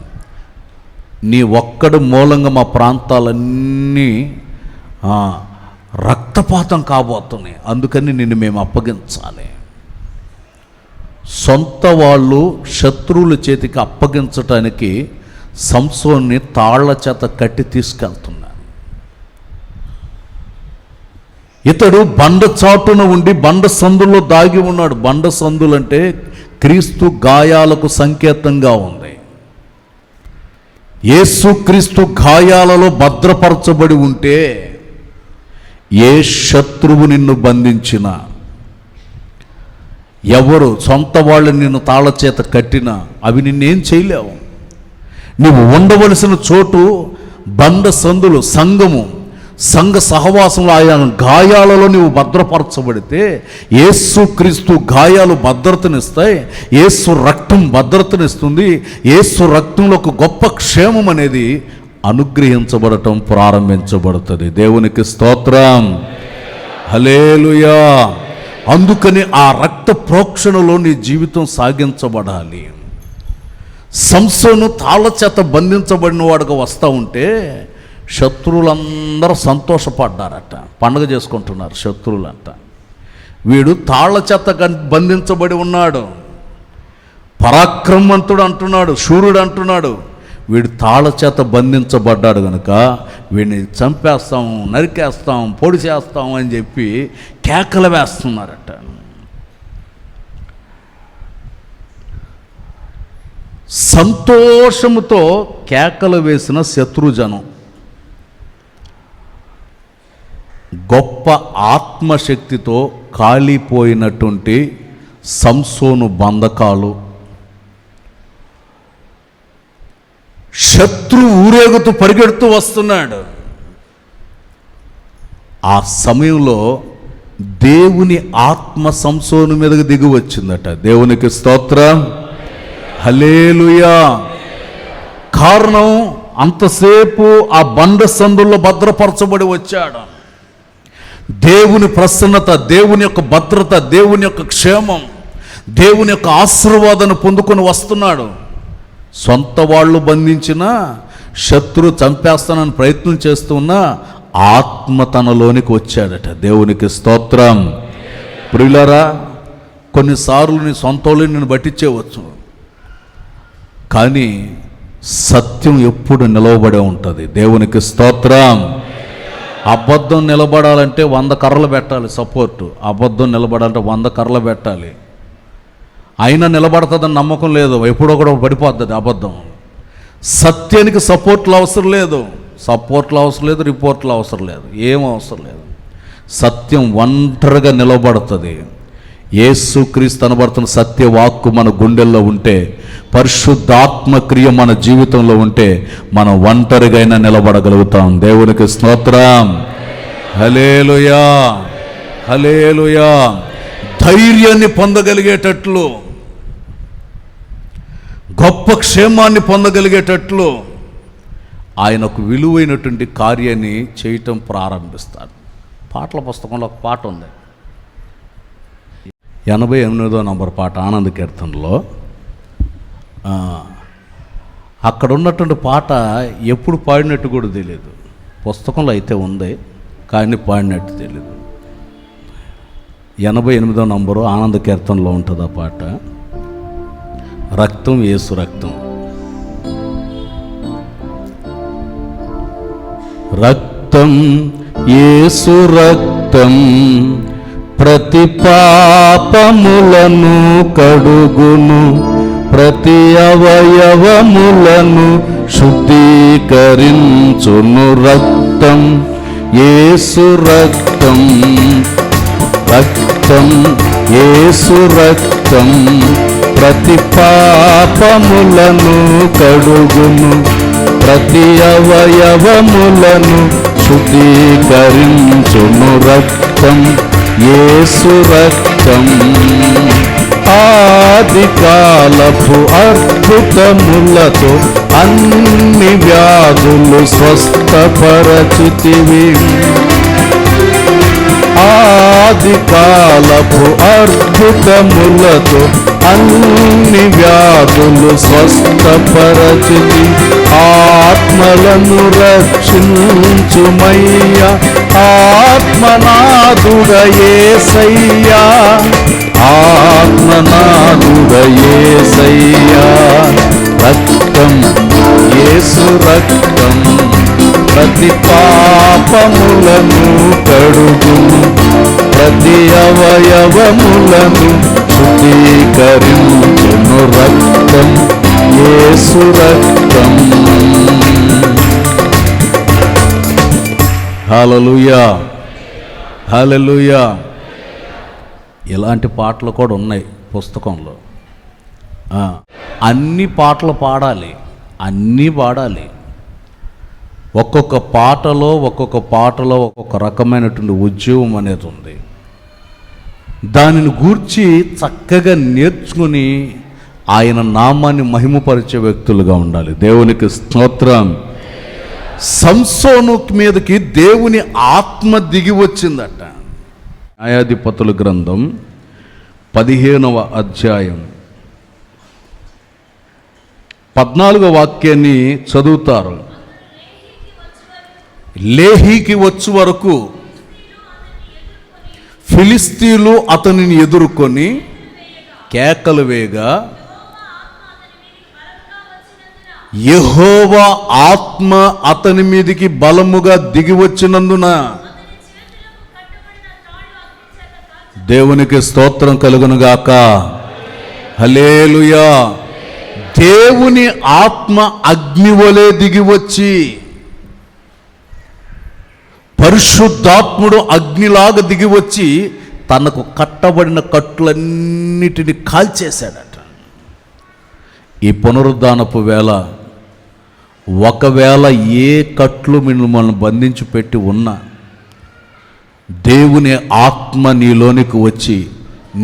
నీ ఒక్కడి మూలంగా మా ప్రాంతాలన్నీ రక్తపాతం కాబోతున్నాయి, అందుకని నిన్ను మేము అప్పగించాలి. సొంత వాళ్ళు శత్రువుల చేతికి అప్పగించటానికి సంసోన్ని తాళ్ల చేత కట్టి తీసుకెళ్తున్నారు. ఇతడు బండ చాటున ఉండి బండ సందుల్లో దాగి ఉన్నాడు. బండ సందులంటే క్రీస్తు గాయాలకు సంకేతంగా ఉంది. యేసు క్రీస్తు గాయాలలో భద్రపరచబడి ఉంటే ఏ శత్రువు నిన్ను బంధించినా, ఎవరు సొంత వాళ్ళు నిన్ను తాళ చేత కట్టినా అవి నిన్నేం చేయలేవు. నువ్వు ఉండవలసిన చోటు బండ సందులు, సంఘము, సంఘ సహవాసంలో ఆయన గాయాలలో నీవు భద్రపరచబడితే, యేసుక్రీస్తు గాయాలు భద్రతనిస్తాయి, యేసు రక్తం భద్రతనిస్తుంది. యేసు రక్తంలో ఒక గొప్ప క్షేమం అనేది అనుగ్రహించబడటం ప్రారంభించబడుతుంది. దేవునికి స్తోత్రం, హల్లెలూయా. అందుకని ఆ రక్త ప్రోక్షణలో నీ జీవితం సాగించబడాలి. సంసోను తాళ్ళ చేత బంధించబడిన వాడుగా వస్తూ ఉంటే శత్రువులందరూ సంతోషపడ్డారట, పండగ చేసుకుంటున్నారు శత్రువులంట. వీడు తాళ్ళ చేత బంధించబడి ఉన్నాడు, పరాక్రమవంతుడు అంటున్నాడు, శూరుడు అంటున్నాడు. వీడు తాళ్ళ చేత బంధించబడ్డాడు కనుక వీడిని చంపేస్తాం, నరికేస్తాం, పొడి చేస్తాం అని చెప్పి కేకలు వేస్తున్నారట. సంతోషముతో కేకలు వేసిన శత్రుజనం గొప్ప ఆత్మశక్తితో కాలిపోయినటువంటి సంసోను బంధకాలు, శత్రు ఊరేగుతూ పరిగెడుతూ వస్తున్నాడు. ఆ సమయంలో దేవుని ఆత్మ సంసోను మీదకి దిగి వచ్చిందట. దేవునికి స్తోత్రం, హల్లెలూయా. కారణం, అంతసేపు ఆ బండ సందుల్లో భద్రపరచబడి వచ్చాడు. దేవుని ప్రసన్నత, దేవుని యొక్క భద్రత, దేవుని యొక్క క్షేమం, దేవుని యొక్క ఆశీర్వాదాన్ని పొందుకొని వస్తున్నాడు. సొంత వాళ్ళు బంధించిన శత్రు చంపేస్తానని ప్రయత్నం చేస్తున్నా ఆత్మ తనలోనికి వచ్చాడట. దేవునికి స్తోత్రం. ప్రియులారా, కొన్నిసార్లు నీ సొంత వాళ్ళు నేను పట్టించేవచ్చు, కానీ సత్యం ఎప్పుడు నిలవబడే ఉంటుంది. దేవునికి స్తోత్రం. అబద్ధం నిలబడాలంటే 100 కర్రలు పెట్టాలి సపోర్టు. అబద్ధం నిలబడాలంటే 100 కర్రలు పెట్టాలి. అయినా నిలబడుతుందని నమ్మకం లేదు, ఎప్పుడో కూడా పడిపోతుంది అబద్ధం. సత్యానికి సపోర్ట్లు అవసరం లేదు, సపోర్ట్లు అవసరం లేదు, రిపోర్ట్లు అవసరం లేదు, ఏం అవసరం లేదు. సత్యం ఒంటరిగా నిలబడుతుంది. యేసుక్రీస్తు అనబడుతున్న సత్యవాక్కు మన గుండెల్లో ఉంటే, పరిశుద్ధాత్మక్రియ మన జీవితంలో ఉంటే మనం ఒంటరిగా నిలబడగలుగుతాం. దేవునికి స్తోత్రం, హల్లెలూయా, హల్లెలూయా. ధైర్యాన్ని పొందగలిగేటట్లు, గొప్ప క్షేమాన్ని పొందగలిగేటట్లు ఆయనకు విలువైనటువంటి కార్యాన్ని చేయటం ప్రారంభిస్తాడు. పాటల పుస్తకంలో ఒక పాట ఉంది, 88వ నంబర్ పాట, ఆనంద కీర్తనలో. అక్కడ ఉన్నటువంటి పాట ఎప్పుడు పాడినట్టు కూడా తెలియదు. పుస్తకంలో అయితే ఉంది, కానీ పాడినట్టు తెలియదు. 88వ నంబరు ఆనంద కీర్తనలో ఉంటుంది ఆ పాట. రక్తం, యేసు రక్తం. రక్తం, యేసు రక్తం, ప్రతి పాపములను కడుగును, ప్రతి అవయవములను శుద్ధీకరించును. రక్తం, యేసు రక్తం, రక్తం, యేసు రక్తం, ప్రతి పాపములను కడుగును, ప్రతి అవయవములను శుద్ధీకరించును. రక్తం, యేసు రక్తం. ఆది కాలపు అద్భుతములతో అన్ని వ్యాధులు స్వస్థపరచితివి. ఆది కాలపు అద్భుతములతో అన్ని వ్యాధులు స్వస్థపరచితి. ఆత్మలను రక్షించుమయ్యా, ఆత్మనాథుడ యేసయ్యా, ఆత్మనాథుడ యేసయ్యా. రక్తం, యేసు రక్తం, ప్రతి పాపములను కడుగును, ప్రతి అవయవములను శుద్ధీకరించును. రక్తం, యేసు రక్తం. హల్లెలూయా, హల్లెలూయా. ఇలాంటి పాటలు కూడా ఉన్నాయి పుస్తకంలో. అన్ని పాటలు పాడాలి, అన్నీ పాడాలి. ఒక్కొక్క పాటలో ఒక్కొక్క రకమైనటువంటి ఉద్యోగం అనేది ఉంది. దానిని గూర్చి చక్కగా నేర్చుకుని ఆయన నామాన్ని మహిమపరిచే వ్యక్తులుగా ఉండాలి. దేవునికి స్తోత్రం. సంసోను మీదకి దేవుని ఆత్మ దిగి వచ్చిందట. న్యాయాధిపతుల గ్రంథం 15వ అధ్యాయం 14వ వాక్యాన్ని చదువుతారు. లేహీకి వచ్చు వరకు ఫిలిస్తీన్లు అతనిని ఎదుర్కొని కేకలు వేయగా యెహోవా ఆత్మ అతని మీదికి బలముగా దిగి వచ్చినందున దేవునికి స్తోత్రం కలుగునుగాక. హల్లెలూయా. దేవుని ఆత్మ అగ్నివలే దిగి వచ్చి, పరిశుద్ధాత్ముడు అగ్నిలాగా దిగి వచ్చి తనకు కట్టబడిన కట్టులన్నిటిని కాల్చేశాడట. ఈ పునరుద్ధానపు వేళ ఒకవేళ ఏ కట్లు మిమ్మల్ని బంధించి పెట్టి ఉన్నా దేవుని ఆత్మ నీలోనికి వచ్చి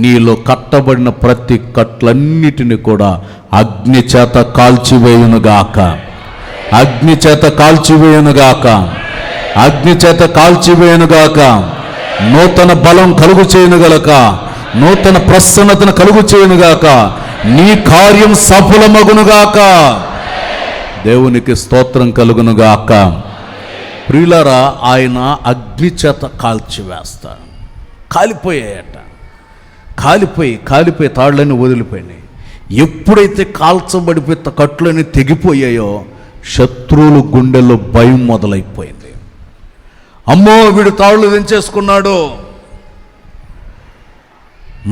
నీలో కట్టబడిన ప్రతి కట్లన్నిటిని కూడా అగ్ని చేత కాల్చివేయునుగాక, అగ్ని చేత కాల్చివేయునుగాక, అగ్ని చేత కాల్చివేయునుగాక. నూతన బలం కలుగు చేయనుగలక, నూతన ప్రసన్నతను కలుగు చేయనుగాక, నీ కార్యం సఫలమగునుగాక. దేవునికి స్తోత్రం కలుగునుగాక. ప్రియులారా, ఆయన అగ్ని చేత కాల్చివేస్తాడు. కాలిపోయాయట. కాలిపోయి తాళ్ళని వదిలిపోయినాయి. ఎప్పుడైతే కాల్చబడిపోయి కట్లని తెగిపోయాయో శత్రువులు గుండెల్లో భయం మొదలైపోయింది. అమ్మో, వీడు తాళ్ళు దించేసుకున్నాడు,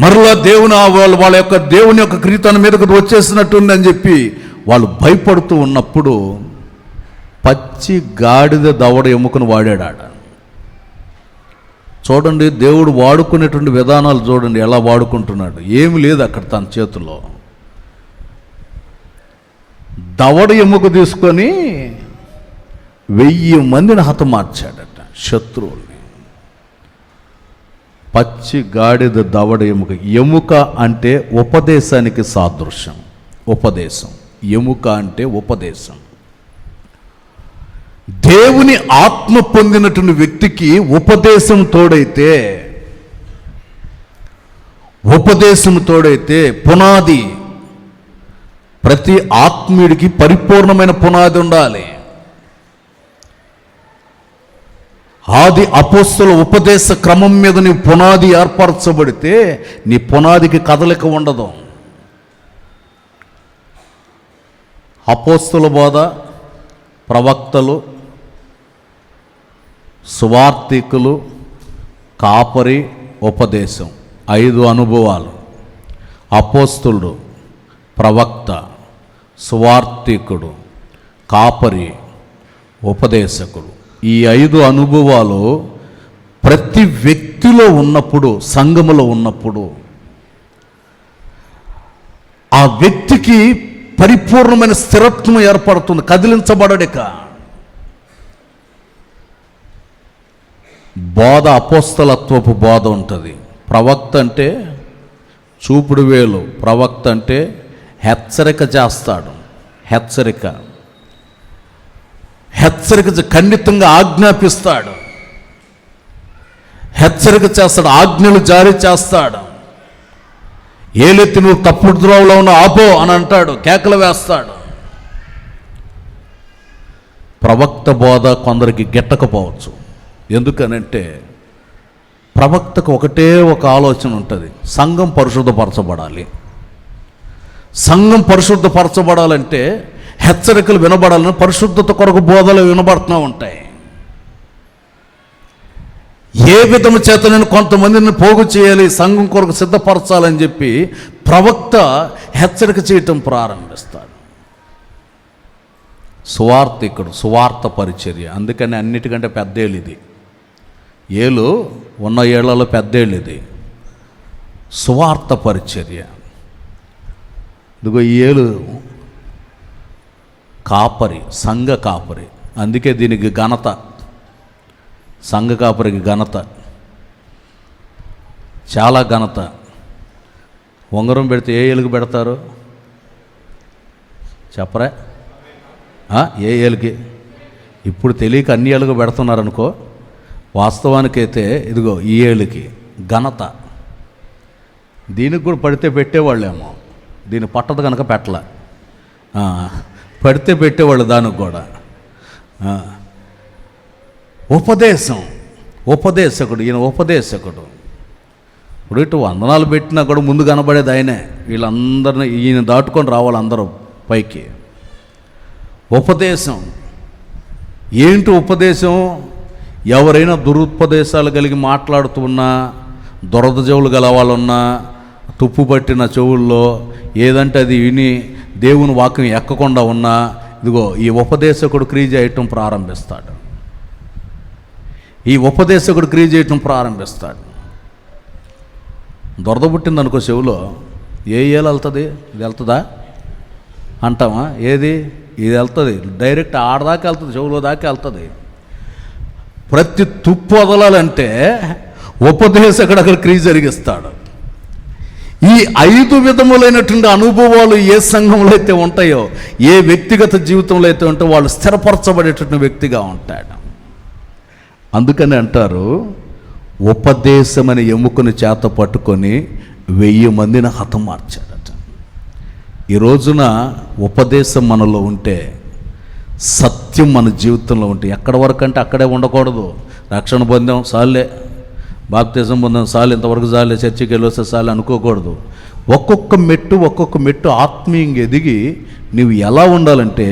మరలా వాళ్ళ యొక్క దేవుని యొక్క క్రీతన మీదకు వచ్చేసినట్టుందని చెప్పి వాళ్ళు భయపడుతూ ఉన్నప్పుడు పచ్చి గాడిద దవడ ఎముకను వాడాడు. చూడండి, దేవుడు వాడుకునేటువంటి విధానాలు చూడండి ఎలా వాడుకుంటున్నాడు. ఏమి లేదు అక్కడ తన చేతిలో. దవడ ఎముక తీసుకొని 1000 మందిని హతమార్చాడట, శత్రువుల్ని. పచ్చి గాడిద దవడ ఎముక. ఎముక అంటే ఉపదేశానికి సాదృశ్యం. ఉపదేశం, ఎముక అంటే ఉపదేశం. దేవుని ఆత్మ పొందినటువంటి వ్యక్తికి ఉపదేశం తోడైతే పునాది. ప్రతి ఆత్మీయుడికి పరిపూర్ణమైన పునాది ఉండాలి. ఆది అపోస్తలుల ఉపదేశ క్రమం మీద నీ పునాది ఏర్పరచబడితే నీ పునాదికి కదలిక ఉండదు. అపోస్తలుల బోధ, ప్రవక్తలు, సువార్తికులు, కాపరి, ఉపదేశం, 5 అనుభవాలు. అపోస్తలుడు, ప్రవక్త, సువార్తికుడు, కాపరి, ఉపదేశకుడు. ఈ 5 అనుభవాలు ప్రతి వ్యక్తిలో ఉన్నప్పుడు, సంఘములో ఉన్నప్పుడు ఆ వ్యక్తికి పరిపూర్ణమైన స్థిరత్వం ఏర్పడుతుంది. కదిలించబడడిక. బోధ అపోస్తలత్వపు బోధ ఉంటుంది. ప్రవక్త అంటే చూపుడు వేలు. ప్రవక్త అంటే హెచ్చరిక చేస్తాడు. హెచ్చరిక ఖండితంగా ఆజ్ఞాపిస్తాడు. హెచ్చరిక చేస్తాడు, ఆజ్ఞలు జారీ చేస్తాడు. ఏలెత్తి నువ్వు తప్పుడు ద్రోవలో ఉన్న ఆపో అని అంటాడు, కేకలు వేస్తాడు. ప్రవక్త బోధ కొందరికి గిట్టకపోవచ్చు. ఎందుకనంటే ప్రవక్తకు ఒకటే ఒక ఆలోచన ఉంటుంది, సంఘం పరిశుద్ధపరచబడాలి. సంఘం పరిశుద్ధపరచబడాలంటే హెచ్చరికలు వినబడాలని పరిశుద్ధత కొరకు బోధలు వినబడుతూ ఉంటాయి. ఏ విధము చేత నేను కొంతమందిని పోగు చేయాలి, సంఘం కొరకు సిద్ధపరచాలని చెప్పి ప్రవక్త హెచ్చరిక చేయటం ప్రారంభిస్తాడు. సువార్తికుడు, సువార్త పరిచర్య. అందుకని అన్నిటికంటే పెద్దేళ్ళు ఇది. ఏలు ఉన్న ఏళ్లలో పెద్దేళ్ళు ఇది. సువార్త పరిచర్య. ఇదిగో ఏలు కాపరి, సంఘ కాపరి. అందుకే దీనికి ఘనత, సంఘ కాపరికి ఘనత, చాలా ఘనత. ఉంగరం పెడితే ఏ ఏలుగు పెడతారు చెప్పరా? ఏ ఏలుకి? ఇప్పుడు తెలియక అన్ని ఏలుగు పెడుతున్నారనుకో, వాస్తవానికైతే ఇదిగో ఈ ఏలుకి ఘనత. దీనికి కూడా పడితే పెట్టేవాళ్ళేమో, దీన్ని పట్టదు కనుక పెట్టలే, పడితే పెట్టేవాళ్ళు దానికి కూడా. ఉపదేశకుడు, ఈయన ఉపదేశకుడు. ఇప్పుడు ఇటు వందనాలు పెట్టినా కూడా ముందు కనబడేది ఆయనే. వీళ్ళందరినీ ఈయన దాటుకొని రావాలి అందరూ పైకి. ఉపదేశం ఏంటి? ఉపదేశం ఎవరైనా దురుపదేశాలు కలిగి మాట్లాడుతున్నా, దురద చెవులు గల వాళ్ళున్నా, తుప్పు పట్టిన చెవుల్లో ఏదంటే అది విని దేవుని వాక్యం ఎక్కకుండా ఉన్నా, ఇదిగో ఈ ఉపదేశకుడు క్రియ చేయటం ప్రారంభిస్తాడు. ఈ ఉపదేశకుడు క్రియ చేయటం ప్రారంభిస్తాడు. దొరద పుట్టిందనుకో చెవులో, ఏ ఏలు వెళ్తుంది? ఇది వెళ్తుందా అంటామా? ఏది? ఇది వెళ్తుంది, డైరెక్ట్ ఆడదాకా వెళ్తుంది, చెవులో దాకా వెళ్తుంది. ప్రతి తుప్పు వదలాలంటే ఉపదేశకుడు అక్కడ క్రియ జరిగిస్తాడు. ఈ 5 విధములైనటువంటి అనుభవాలు ఏ సంఘంలో అయితే ఉంటాయో, ఏ వ్యక్తిగత జీవితంలో అయితే ఉంటే వాళ్ళు స్థిరపరచబడేటువంటి వ్యక్తిగా ఉంటాడు. అందుకని అంటారు, ఉపదేశమని ఎముకను చేత పట్టుకొని 1000 మందిని హతమార్చాడట. ఈ రోజున ఉపదేశం మనలో ఉంటే, సత్యం మన జీవితంలో ఉంటే, ఎక్కడి వరకు అంటే అక్కడే ఉండకూడదు. రక్షణ పొందాం సాలే, బాప్తిజం పొందాం సాలే, ఇంతవరకు సాలే, చర్చికి వెళ్ళొస్తే సాలే అనుకోకూడదు. ఒక్కొక్క మెట్టు ఆత్మీయంగా ఎదిగి నీవు ఎలా ఉండాలంటే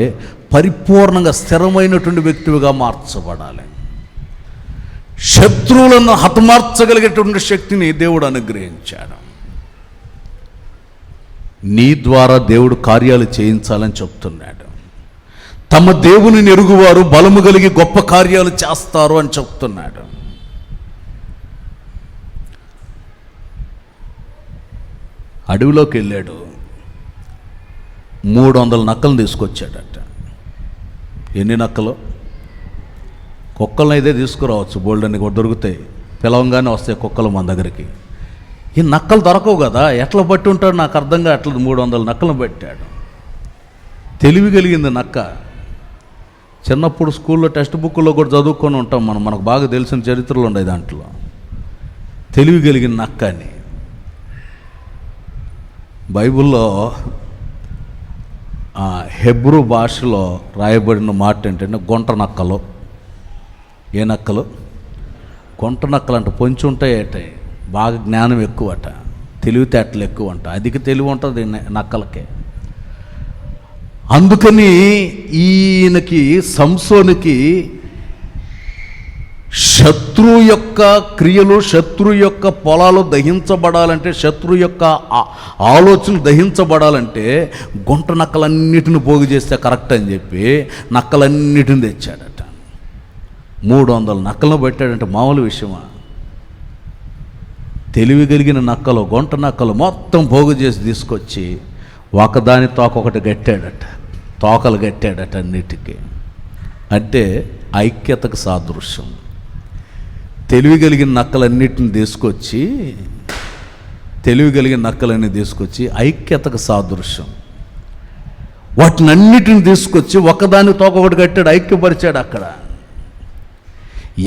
పరిపూర్ణంగా స్థిరమైనటువంటి వ్యక్తివిగా మార్చబడాలి. శత్రువులను హతమార్చగలిగేటువంటి శక్తిని దేవుడు అనుగ్రహించాడు. నీ ద్వారా దేవుడు కార్యాలు చేయించాలని చెప్తున్నాడు. తమ దేవుని ఎరుగువారు బలము కలిగి గొప్ప కార్యాలు చేస్తారు అని చెప్తున్నాడు. అడవిలోకి వెళ్ళాడు, 300 నక్కలను తీసుకొచ్చాడట. ఎన్ని నక్కలు? కుక్కలను అయితే తీసుకురావచ్చు, బోల్డన్ని కూడా దొరుకుతాయి, పిలవంగానే వస్తాయి కుక్కలు మన దగ్గరికి. ఈ నక్కలు దొరకవు కదా, ఎట్లా పట్టి ఉంటాడు నాకు అర్థం కావట్లేదు. 300 నక్కలను పెట్టాడు. తెలివి కలిగింది నక్క. చిన్నప్పుడు స్కూల్లో టెక్స్ట్ బుక్లో కూడా చదువుకొని ఉంటాం మనం, మనకు బాగా తెలిసిన చరిత్రలు ఉన్నాయి దాంట్లో. తెలివి కలిగిన నక్క అని బైబిల్లో హెబ్రూ భాషలో రాయబడిన మాట ఏంటంటే గుంట నక్కలు. ఏ నక్కలు? గుంట నక్కలు అంట. పొంచి ఉంటాయట, బాగా జ్ఞానం ఎక్కువ అట, తెలివితేటలు ఎక్కువ అంట, అధిక తెలివి ఉంటుంది నక్కలకే. అందుకని ఈయనకి, సంసోనికి శత్రువు యొక్క క్రియలు, శత్రువు యొక్క పొలాలు దహించబడాలంటే, శత్రువు యొక్క ఆలోచనలు దహించబడాలంటే గుంట నక్కలన్నిటిని పోగు చేస్తే కరెక్ట్ అని చెప్పి నక్కలన్నిటిని తెచ్చాడట. 300 నక్కలను పెట్టాడంటే మామూలు విషయమా? తెలివి కలిగిన నక్కలు, గుంట నక్కలు మొత్తం పోగు చేసి తీసుకొచ్చి ఒకదాని తోకొకటి కట్టాడట, తోకలు కట్టాడట అన్నిటికీ. అంటే ఐక్యతకు సాదృశ్యం. తెలివి కలిగిన నక్కలన్నిటిని తీసుకొచ్చి ఐక్యతకు సాదృశ్యం. వాటిని అన్నిటిని తీసుకొచ్చి ఒకదాని తోకొకటి కట్టాడు, ఐక్యపరిచాడు. అక్కడ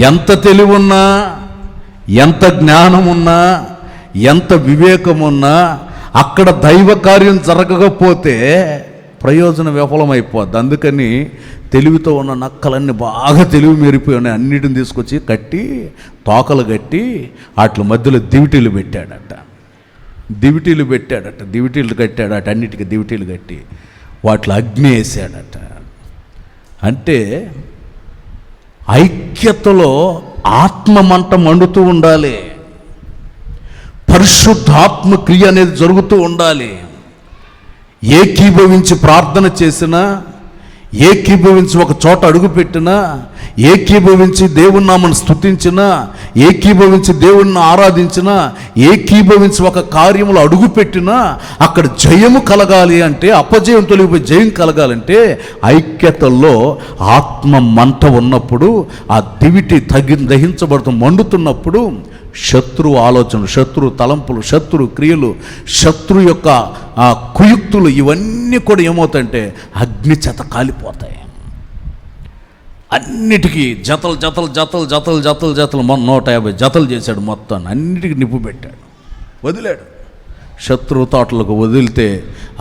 ఎంత తెలివి ఉన్నా, ఎంత జ్ఞానం ఉన్నా, ఎంత వివేకం ఉన్నా, అక్కడ దైవ కార్యం జరగకపోతే ప్రయోజనం విఫలమైపోద్ది. అందుకని తెలివితో ఉన్న నక్కలన్నీ బాగా తెలివి మెరిపోయి ఉన్నాయి, అన్నిటిని తీసుకొచ్చి కట్టి, తోకలు కట్టి, వాటి మధ్యలో దివిటీలు పెట్టాడట. దివిటీలు కట్టాడట, అన్నిటికీ దివిటీలు కట్టి వాటిలో అగ్ని వేసాడట. అంటే ఐక్యతలో ఆత్మమంట మండుతూ ఉండాలి, పరిశుద్ధాత్మ క్రియ అనేది జరుగుతూ ఉండాలి. ఏకీభవించి ప్రార్థన చేసినా, ఏకీభవించి ఒక చోట అడుగుపెట్టినా, ఏకీభవించి దేవుని నామను స్తుతించినా, ఏకీభవించి దేవుణ్ణి ఆరాధించినా, ఏకీభవించి ఒక కార్యములు అడుగుపెట్టినా అక్కడ జయము కలగాలి అంటే, అపజయం తొలగిపోయి జయం కలగాలంటే ఐక్యతల్లో ఆత్మ మంట ఉన్నప్పుడు, ఆ దివిటి దహించబడుతూ మండుతున్నప్పుడు శత్రు ఆలోచనలు, శత్రు తలంపులు, శత్రు క్రియలు, శత్రు యొక్క కుయుక్తులు ఇవన్నీ కూడా ఏమవుతాయంటే అగ్ని చేత కాలిపోతాయి. అన్నిటికీ జతలు జతలు జతలు జతలు జతలు జతలు 150 జతలు చేశాడు. మొత్తాన్ని అన్నిటికీ నిప్పు పెట్టాడు, వదిలాడు. శత్రు తోటలకు వదిలితే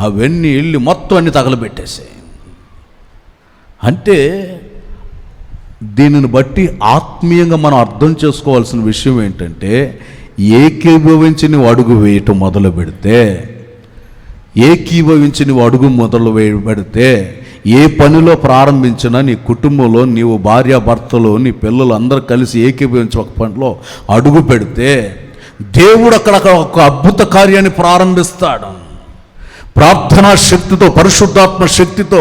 అవన్నీ వెళ్ళి మొత్తం అన్ని తగలబెట్టేసాయి. అంటే దీనిని బట్టి ఆత్మీయంగా మనం అర్థం చేసుకోవాల్సిన విషయం ఏంటంటే, ఏకీభవించి నువ్వు అడుగు వేయటం మొదలు పెడితే, ఏకీభవించి నువ్వు అడుగు మొదలు పెడితే, ఏ పనిలో ప్రారంభించినా నీ కుటుంబంలో నీవు భార్యాభర్తలు నీ పిల్లలు అందరూ కలిసి ఏకీభవించి ఒక పనిలో అడుగు పెడితే దేవుడు అక్కడ ఒక అద్భుత కార్యాన్ని ప్రారంభిస్తాడు. ప్రార్థనా శక్తితో, పరిశుద్ధాత్మ శక్తితో,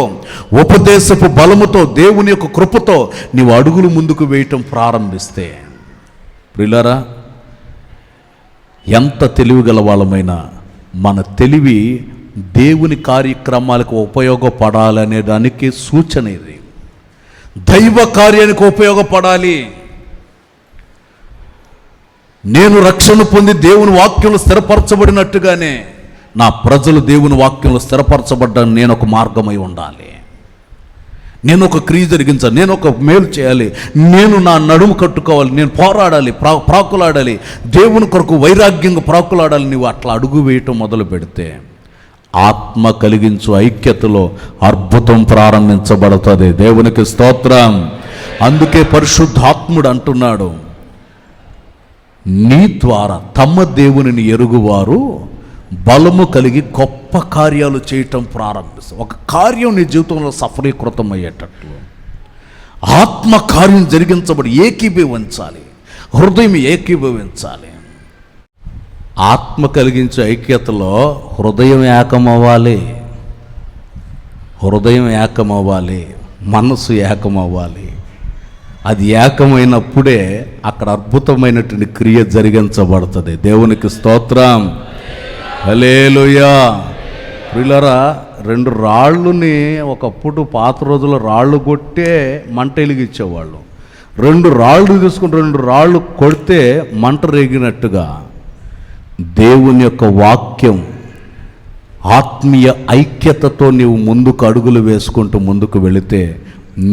ఉపదేశపు బలముతో, దేవుని యొక్క కృపతో నీవు అడుగులు ముందుకు వేయటం ప్రారంభిస్తే, ప్రియులారా, ఎంత తెలివి గల వాళ్ళమైనా మన తెలివి దేవుని కార్యక్రమాలకు ఉపయోగపడాలనే దానికి సూచన ఇది. దైవ కార్యానికి ఉపయోగపడాలి. నేను రక్షణ పొంది దేవుని వాక్యంలో స్థిరపరచబడినట్టుగానే నా ప్రజలు దేవుని వాక్యంలో స్థిరపరచబడ్డాను. నేను ఒక మార్గమై ఉండాలి, నేను ఒక క్రియ జరిగించాలి, నేను ఒక మేలు చేయాలి, నేను నా నడుము కట్టుకోవాలి, నేను పోరాడాలి, ప్రాకులాడాలి, దేవుని కొరకు వైరాగ్యంగా ప్రాకులాడాలి. నువ్వు అట్లా అడుగు వేయటం మొదలు పెడితే ఆత్మ కలిగించు ఐక్యతలో అద్భుతం ప్రారంభించబడుతుంది. దేవునికి స్తోత్రం. అందుకే పరిశుద్ధాత్ముడు అంటున్నాడు, నీ ద్వారా తమ దేవునిని ఎరుగువారు బలము కలిగి గొప్ప కార్యాలు చేయటం ప్రారంభిస్తారు. ఒక కార్యం నీ జీవితంలో సఫలీకృతం అయ్యేటట్లు ఆత్మ కార్యం జరిగించబడి ఏకీభవించాలి, హృదయం ఏకీభవించాలి. ఆత్మ కలిగించే ఐక్యతలో హృదయం ఏకమవ్వాలి, హృదయం ఏకమవ్వాలి, మనసు ఏకమవ్వాలి. అది ఏకమైనప్పుడే అక్కడ అద్భుతమైనటువంటి క్రియ జరిగించబడుతుంది. దేవునికి స్తోత్రం. హల్లెలూయా. ప్రియులారా, 2 రాళ్ళుని ఒకప్పుడు పాత రోజుల్లో రాళ్ళు కొట్టే మంట వెలిగించేవాళ్ళు. 2 రాళ్ళు తీసుకుని 2 రాళ్ళు కొడితే మంట రేగినట్టుగా దేవుని యొక్క వాక్యం ఆత్మీయ ఐక్యతతో నీవు ముందుకు అడుగులు వేసుకుంటూ ముందుకు వెళితే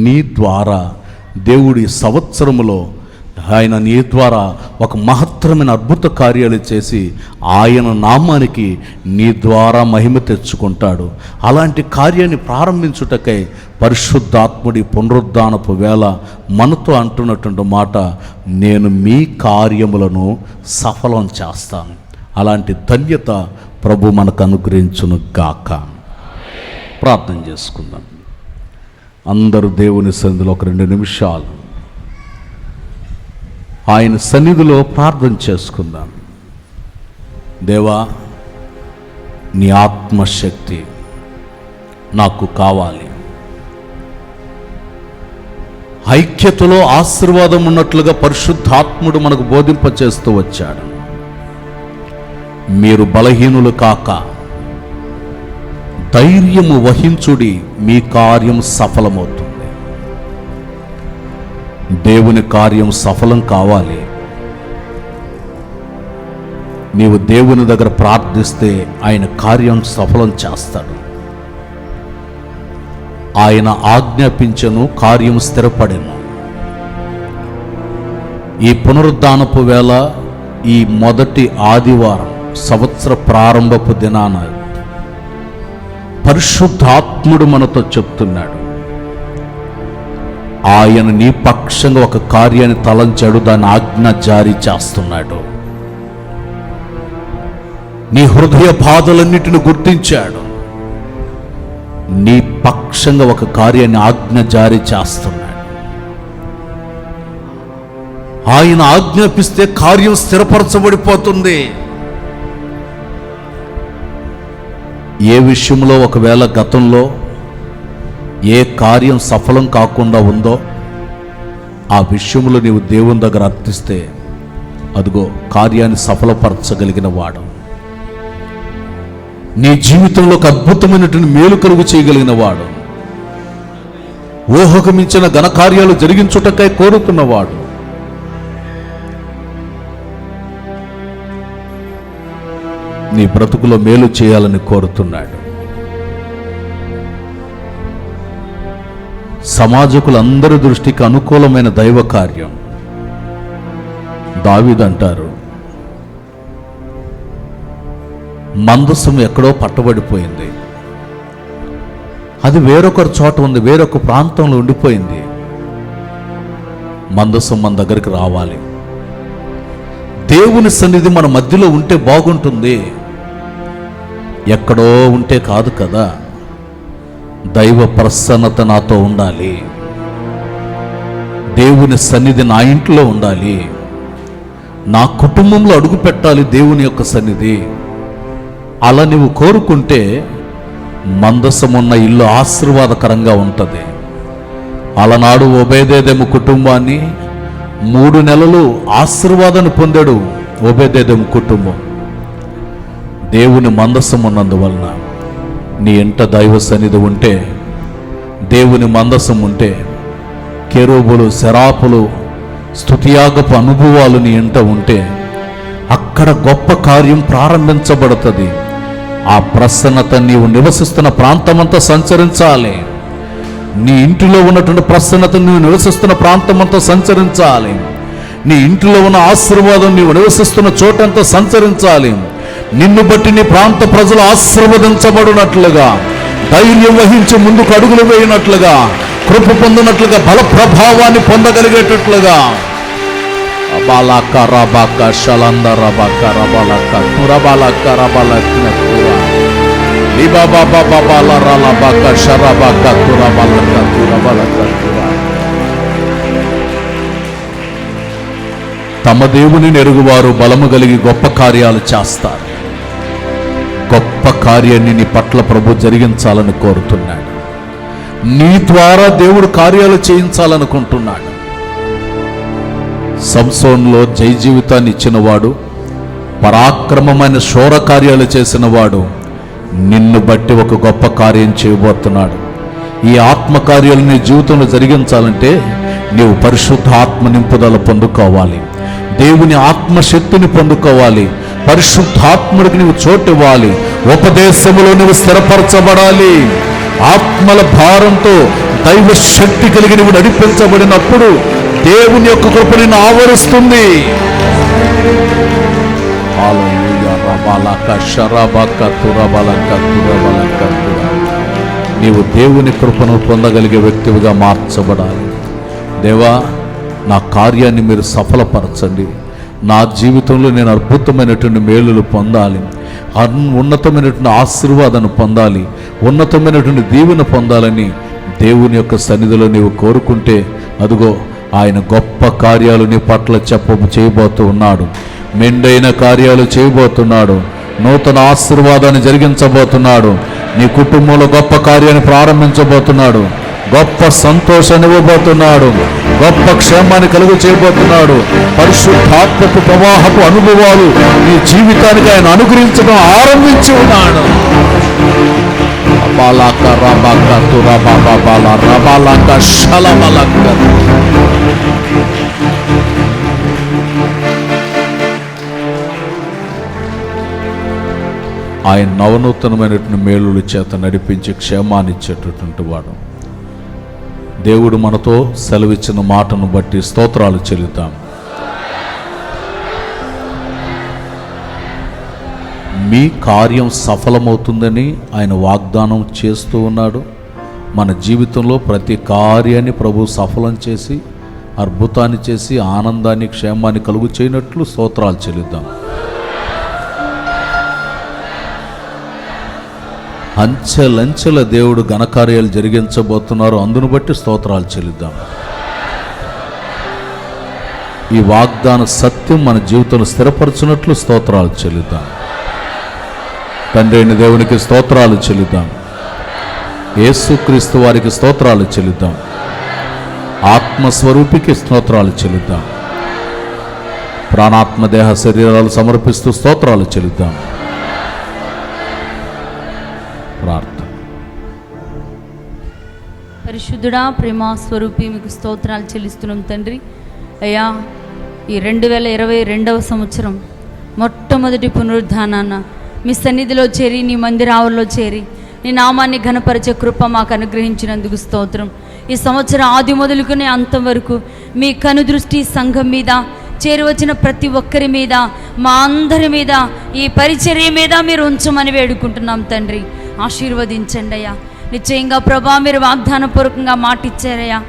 నీ ద్వారా దేవుడి సంవత్సరములో ఆయన నీ ద్వారా ఒక మహత్తరమైన అద్భుత కార్యాలు చేసి ఆయన నామానికి నీ ద్వారా మహిమ తెచ్చుకుంటాడు. అలాంటి కార్యాన్ని ప్రారంభించుటకై పరిశుద్ధాత్ముడి పునరుద్ధానపు వేళ మనతో అంటున్నటువంటి మాట, నేను మీ కార్యములను సఫలం చేస్తాను. అలాంటి ధన్యత ప్రభు మనకు అనుగ్రహించును గాక. ప్రార్థన చేసుకుందాం. అందరూ దేవుని సన్నిధిలో ఒక 2 నిమిషాలు ఆయన సన్నిధిలో ప్రార్థన చేసుకుందాం. దేవా, నీ ఆత్మశక్తి నాకు కావాలి. ఐక్యతలో ఆశీర్వాదం ఉన్నట్లుగా పరిశుద్ధాత్ముడు మనకు బోధింపచేస్తూ వచ్చాడు. మీరు బలహీనులు కాక ధైర్యము వహించుడి, మీ కార్యం సఫలమవుతుంది. దేవుని కార్యం సఫలం కావాలి. నీవు దేవుని దగ్గర ప్రార్థిస్తే ఆయన కార్యం సఫలం చేస్తాడు. ఆయన ఆజ్ఞాపించను, కార్యం స్థిరపడెను. ఈ పునరుద్ధానపు వేళ, ఈ మొదటి ఆదివారం సంవత్సర ప్రారంభపు దినాన పరిశుద్ధాత్ముడు మనతో చెప్తున్నాడు, ఆయన నీ పక్షంగా ఒక కార్యాన్ని తలంచాడు, దాని ఆజ్ఞ జారీ చేస్తున్నాడు. నీ హృదయ బాధలన్నిటిని గుర్తించాడు, నీ పక్షంగా ఒక కార్యాన్ని ఆజ్ఞ జారీ చేస్తున్నాడు. ఆయన ఆజ్ఞాపిస్తే కార్యం స్థిరపరచబడిపోతుంది. ఏ విషయంలో ఒకవేళ గతంలో ఏ కార్యం సఫలం కాకుండా ఉందో ఆ విషయంలో నీవు దేవుని దగ్గర అర్థిస్తే అదిగో కార్యాన్ని సఫలపరచగలిగిన వాడు, నీ జీవితంలో ఒక అద్భుతమైనటువంటి మేలు కలుగు చేయగలిగిన వాడు, ఊహకు మించిన ఘనకార్యాలు జరిగించుటకై కోరుతున్నవాడు. నీ బ్రతుకులో మేలు చేయాలని కోరుతున్నాడు. సమాజకులందరి దృష్టికి అనుకూలమైన దైవ కార్యం. దావీదు అంటారు, మందసం ఎక్కడో పట్టబడిపోయింది, అది వేరొకరి చోట ఉంది, వేరొక ప్రాంతంలో ఉండిపోయింది. మందసం మన దగ్గరికి రావాలి. దేవుని సన్నిధి మన మధ్యలో ఉంటే బాగుంటుంది, ఎక్కడో ఉంటే కాదు కదా. దైవ ప్రసన్నత నాతో ఉండాలి, దేవుని సన్నిధి నా ఇంట్లో ఉండాలి, నా కుటుంబంలో అడుగు పెట్టాలి దేవుని యొక్క సన్నిధి. అలా నువ్వు కోరుకుంటే మందసమున్న ఇల్లు ఆశీర్వాదకరంగా ఉంటుంది. అలనాడు ఒబేదేదెము కుటుంబాన్ని 3 నెలలు ఆశీర్వాదాన్ని పొందాడు ఒబేదేదెము కుటుంబం. దేవుని మందసం ఉన్నందువలన నీ ఇంట దైవ సన్నిధి ఉంటే, దేవుని మందసం ఉంటే, కెరూబులు శరాపులు స్తుతియాగపు అనుభవాలు నీ ఇంట ఉంటే అక్కడ గొప్ప కార్యం ప్రారంభించబడుతుంది. ఆ ప్రసన్నత నీవు నివసిస్తున్న ప్రాంతమంతా సంచరించాలి. నీ ఇంటిలో ఉన్నటువంటి ప్రసన్నత నీవు నివసిస్తున్న ప్రాంతమంతా సంచరించాలి. నీ ఇంటిలో ఉన్న ఆశీర్వాదం నీవు నివసిస్తున్న చోటంతా సంచరించాలి. నిన్ను బట్టి నీ ప్రాంత ప్రజలు ఆశీర్వదించబడినట్లుగా, ధైర్యం వహించి ముందుకు అడుగులు వేయినట్లుగా, కృప పొందినట్లుగా, బల ప్రభావాన్ని పొందగలిగేటట్లుగా. బాలాక రబాక షలంద రబాక రబాలక తురబాలక రబాలక లిబాబా బాబాల రలబాక షరబాక తురబాలక తురబాలక. తమ దేవుని ఎరుగువారు బలము కలిగి గొప్ప కార్యాలు చేస్తారు. గొప్ప కార్యాన్ని నీ పట్ల ప్రభు జరిగించాలని కోరుతున్నాడు. నీ ద్వారా దేవుడు కార్యాలు చేయించాలనుకుంటున్నాడు. సంసోన్లో జై జీవితాన్ని ఇచ్చినవాడు, పరాక్రమమైన శూర కార్యాలు చేసినవాడు నిన్ను బట్టి ఒక గొప్ప కార్యం చేయబోతున్నాడు. ఈ ఆత్మకార్యాలు నీ జీవితంలో జరిగించాలంటే నీవు పరిశుద్ధ ఆత్మ నింపుదల పొందుకోవాలి, దేవుని ఆత్మశక్తిని పొందుకోవాలి, పరిశుద్ధాత్ముడికి నీవు చోటు ఇవ్వాలి, ఉపదేశములో నువ్వు స్థిరపరచబడాలి. ఆత్మల భారంతో దైవ శక్తి కలిగి నువ్వు నడిపించబడినప్పుడు దేవుని యొక్క కృప నిన్ను ఆవరిస్తుంది. నీవు దేవుని కృపను పొందగలిగే వ్యక్తివిగా మార్చబడాలి. దేవా, నా కార్యాన్ని మీరు సఫలపరచండి, నా జీవితంలో నేను అద్భుతమైనటువంటి మేలులు పొందాలి, ఉన్నతమైనటువంటి ఆశీర్వాదాన్ని పొందాలి, ఉన్నతమైనటువంటి దీవెన పొందాలని దేవుని యొక్క సన్నిధిలో నీవు కోరుకుంటే అదిగో ఆయన గొప్ప కార్యాలు నీ పట్ల చేయబోతూ ఉన్నాడు. మెండైన కార్యాలు చేయబోతున్నాడు. నూతన ఆశీర్వాదాన్ని జరిగించబోతున్నాడు. నీ కుటుంబంలో గొప్ప కార్యాన్ని ప్రారంభించబోతున్నాడు. గొప్ప సంతోషాన్ని ఇవ్వబోతున్నాడు. గొప్ప క్షేమాన్ని కలుగు చేయబోతున్నాడు. పరిశుద్ధాత్మకు ప్రవాహపు అనుభవాలు నీ జీవితానికి ఆయన అనుగ్రహించడం ఆరంభించి ఉన్నాడు. ఆయన నవనూతనమైనటువంటి మేలుల చేత నడిపించి క్షేమాన్ని ఇచ్చేటటువంటి వాడు. దేవుడు మనతో సెలవిచ్చిన మాటను బట్టి స్తోత్రాలు చెల్లిద్దాం. మీ కార్యం సఫలమవుతుందని ఆయన వాగ్దానం చేస్తూ ఉన్నాడు. మన జీవితంలో ప్రతి కార్యాన్ని ప్రభు సఫలం చేసి, అద్భుతాన్ని చేసి, ఆనందాన్ని క్షేమాన్ని కలుగు చేయనట్లు స్తోత్రాలు చెల్లిద్దాం. అంచెలంచెల దేవుడు ఘనకార్యాలు జరిగించబోతున్నారు. అందును బట్టి స్తోత్రాలు చెల్లిద్దాం. ఈ వాగ్దాన సత్యం మన జీవితంలో స్థిరపరచున్నట్లు స్తోత్రాలు చెల్లిద్దాం. తండ్రి అయిన దేవునికి స్తోత్రాలు చెల్లిద్దాం. యేసుక్రీస్తు వారికి స్తోత్రాలు చెల్లిద్దాం. ఆత్మస్వరూపికి స్తోత్రాలు చెల్లిద్దాం. ప్రాణాత్మ దేహ శరీరాలు సమర్పిస్తూ స్తోత్రాలు చెల్లిద్దాం. ప్రార్థన. పరిశుద్ధుడా, ప్రేమ స్వరూపి, మీకు స్తోత్రాలు చెల్లిస్తున్నాం తండ్రి. అయ్యా, ఈ 2022వ సంవత్సరం మొట్టమొదటి పునరుద్ధానాన మీ సన్నిధిలో చేరి, నీ మందిరావుల్లో చేరి, నీ నామాన్ని ఘనపరిచే కృప మాకు అనుగ్రహించినందుకు స్తోత్రం. ఈ సంవత్సరం ఆది మొదలుకునే అంతం వరకు మీ కనుదృష్టి సంఘం మీద, చేరువచ్చిన ప్రతి ఒక్కరి మీద, మా అందరి మీద, ఈ పరిచర్య మీద మీరు ఉంచమని వేడుకుంటున్నాం తండ్రి. ఆశీర్వదించండి అయ్యా. నిశ్చయంగా ప్రభా, మీరు వాగ్దానపూర్వకంగా మాటిచ్చారయ్యా.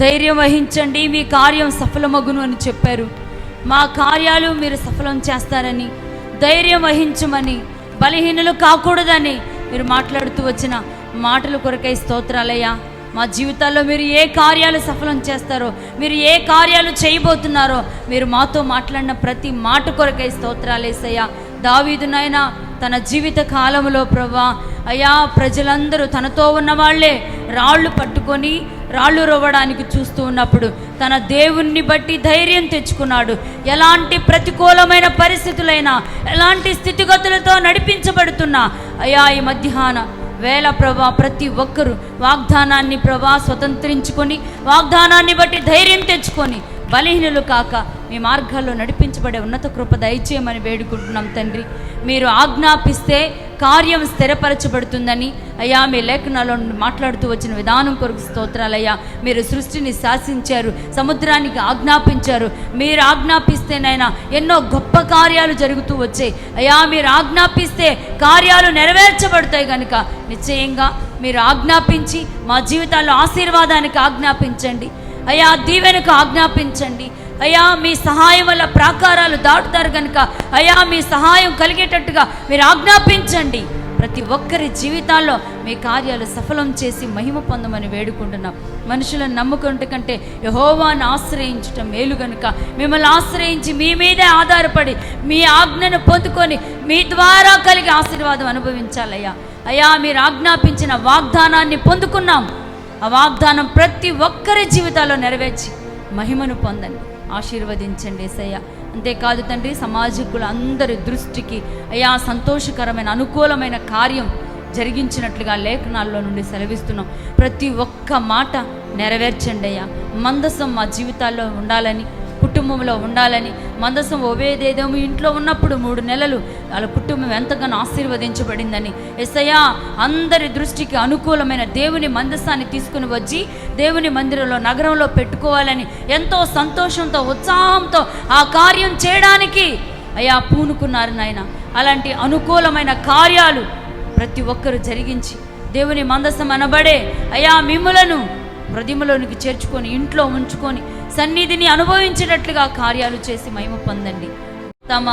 ధైర్యం వహించండి, మీ కార్యం సఫలమగును అని చెప్పారు. మా కార్యాలు మీరు సఫలం చేస్తారని, ధైర్యం వహించమని, బలహీనులు కాకూడదని మీరు మాట్లాడుతూ వచ్చిన మాటల కొరకై స్తోత్రాలయ్యా. మా జీవితాల్లో మీరు ఏ కార్యాలు సఫలం చేస్తారో, మీరు ఏ కార్యాలు చేయబోతున్నారో, మీరు మాతో మాట్లాడిన ప్రతి మాట కొరకై స్తోత్రాలేసయ్యా. దావీదు నాయన తన జీవిత కాలంలో ప్రభా అయ్యా, ప్రజలందరూ తనతో ఉన్న వాళ్ళే రాళ్ళు పట్టుకొని రాళ్ళు రువ్వడానికి చూస్తూ ఉన్నప్పుడు తన దేవుణ్ణి బట్టి ధైర్యం తెచ్చుకున్నాడు. ఎలాంటి ప్రతికూలమైన పరిస్థితులైనా, ఎలాంటి స్థితిగతులతో నడిపించబడుతున్నా అయ్యా, ఈ మధ్యాహ్న వేళ ప్రభా ప్రతి ఒక్కరూ వాగ్దానాన్ని ప్రభా స్వతంత్రించుకొని, వాగ్దానాన్ని బట్టి ధైర్యం తెచ్చుకొని, బలహీనులు కాక మీ మార్గాల్లో నడిపించబడే ఉన్నత కృప దయచేయమని వేడుకుంటున్నాం తండ్రి. మీరు ఆజ్ఞాపిస్తే కార్యం స్థిరపరచబడుతుందని అయ్యా మీ లేఖనాల్లో మాట్లాడుతూ వచ్చిన విధానం కొరకు స్తోత్రాలయ్యా. మీరు సృష్టిని శాసించారు, సముద్రానికి ఆజ్ఞాపించారు. మీరు ఆజ్ఞాపిస్తేనైనా ఎన్నో గొప్ప కార్యాలు జరుగుతూ వచ్చాయి అయ్యా. మీరు ఆజ్ఞాపిస్తే కార్యాలు నెరవేర్చబడతాయి కనుక నిశ్చయంగా మీరు ఆజ్ఞాపించి మా జీవితాల్లో ఆశీర్వాదానికి ఆజ్ఞాపించండి అయ్యా, దీవెనకు ఆజ్ఞాపించండి అయ్యా. మీ సహాయం వల్ల ప్రాకారాలు దాటుతారు కనుక అయ్యా, మీ సహాయం కలిగేటట్టుగా మీరు ఆజ్ఞాపించండి. ప్రతి ఒక్కరి జీవితాల్లో మీ కార్యాలు సఫలం చేసి మహిమ పొందమని వేడుకుంటున్నాం. మనుషులను నమ్ముకుంటే కంటే యెహోవాను ఆశ్రయించటం మేలు కనుక మిమ్మల్ని ఆశ్రయించి మీ మీదే ఆధారపడి మీ ఆజ్ఞను పొందుకొని మీ ద్వారా కలిగి ఆశీర్వాదం అనుభవించాలయ్యా. అయ్యా, మీరు ఆజ్ఞాపించిన వాగ్దానాన్ని పొందుకున్నాం. ఆ వాగ్దానం ప్రతి ఒక్కరి జీవితాల్లో నెరవేర్చి మహిమను పొందండి, ఆశీర్వదించండి యేసయ్య. అంతేకాదు తండ్రి, సమాజకుల అందరి దృష్టికి అయ్యా సంతోషకరమైన అనుకూలమైన కార్యం జరిగించినట్లుగా లేఖనాల్లో నుండి సెలవిస్తున్నాం. ప్రతి ఒక్క మాట నెరవేర్చండి అయ్యా. మందసం మా జీవితాల్లో ఉండాలని, కుటుంబంలో ఉండాలని. మందసం ఓబేదేదోము ఇంట్లో ఉన్నప్పుడు 3 నెలలు వాళ్ళ కుటుంబం ఎంతగానో ఆశీర్వదించబడిందని యేసయ్యా, అందరి దృష్టికి అనుకూలమైన దేవుని మందసాన్ని తీసుకుని వచ్చి దేవుని మందిరంలో, నగరంలో పెట్టుకోవాలని ఎంతో సంతోషంతో, ఉత్సాహంతో ఆ కార్యం చేయడానికి అయ్యా పూనుకున్నారు నాయన. అలాంటి అనుకూలమైన కార్యాలు ప్రతి ఒక్కరు జరిగించి దేవుని మందసం అనబడే అయ్యా మిమ్ములను హృదయంలోనికి చేర్చుకొని, ఇంట్లో ఉంచుకొని, సన్నిధిని అనుభవించేటట్లుగా కార్యాలు చేసి మహిమ పొందండి. తమ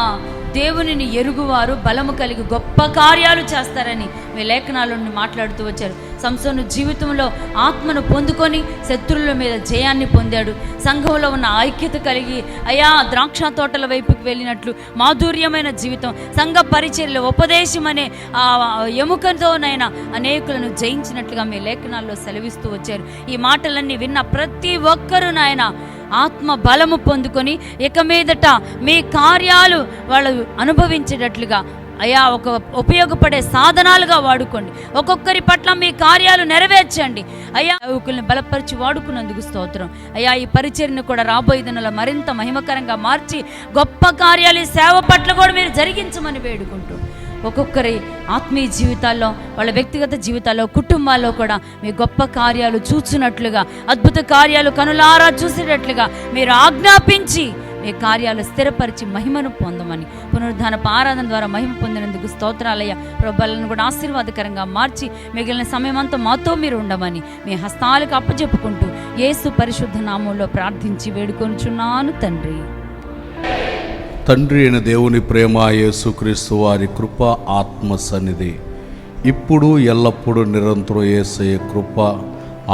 దేవునిని ఎరుగువారు బలము కలిగి గొప్ప కార్యాలు చేస్తారని మీ లేఖనాల నుండి మాట్లాడుతూ వచ్చారు. సంసోను జీవితంలో ఆత్మను పొందుకొని శత్రువుల మీద జయాన్ని పొందాడు. సంఘంలో ఉన్న ఐక్యత కలిగి అయా ద్రాక్ష తోటల వైపుకి వెళ్ళినట్లు మాధుర్యమైన జీవితం, సంఘ పరిచర్యలో ఉపదేశం అనే ఎముకతోనైనా అనేకులను జయించినట్లుగా మీ లేఖనాల్లో సెలవిస్తూ వచ్చారు. ఈ మాటలన్నీ విన్న ప్రతి ఒక్కరూ నాయన ఆత్మ బలము పొందుకొని ఇక మీదట మీ కార్యాలు వాళ్ళు అనుభవించేటట్లుగా అయ్యా ఒక ఉపయోగపడే సాధనాలుగా వాడుకోండి. ఒక్కొక్కరి పట్ల మీ కార్యాలు నెరవేర్చండి అయ్యా. సేవకుల్ని బలపరిచి వాడుకున్నందుకు స్తోత్రం అయ్యా. ఈ పరిచర్ను కూడా రాబోయే దినాల్లో మరింత మహిమకరంగా మార్చి గొప్ప కార్యాలు సేవ పట్ల కూడా మీరు జరిగించమని వేడుకుంటూ ఒక్కొక్కరి ఆత్మీయ జీవితాల్లో, వాళ్ళ వ్యక్తిగత జీవితాల్లో, కుటుంబాల్లో కూడా మీ గొప్ప కార్యాలు చూచినట్లుగా, అద్భుత కార్యాలు కనులారా చూసేటట్లుగా మీరు ఆజ్ఞాపించి మీ కార్యాలు స్థిరపరిచి మహిమను పొందమని, పునరుద్ధానపు ఆరాధన ద్వారా మహిమ పొందినందుకు స్తోత్రాలయ్య. ప్రభులను కూడా ఆశీర్వాదకరంగా మార్చి మిగిలిన సమయం అంతా మాతో మీరు ఉండమని మీ హస్తాలకు అప్పచెప్పుకుంటూ యేసు పరిశుద్ధ నామంలో ప్రార్థించి వేడుకొనుచున్నాను తండ్రి. తండ్రి అయిన దేవుని ప్రేమ, యేసుక్రీస్తు వారి కృప, ఆత్మ సన్నిధి ఇప్పుడు ఎల్లప్పుడూ నిరంతరం యేసయ్య కృప,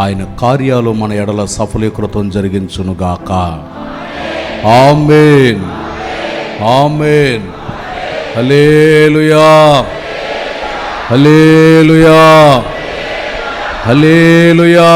ఆయన కార్యాలు మన ఎడల సఫలీకృతం జరిగించునుగాక. ఆమేన్, ఆమేన్. హల్లెలూయా, హల్లెలూయా. హల్లెలూయా.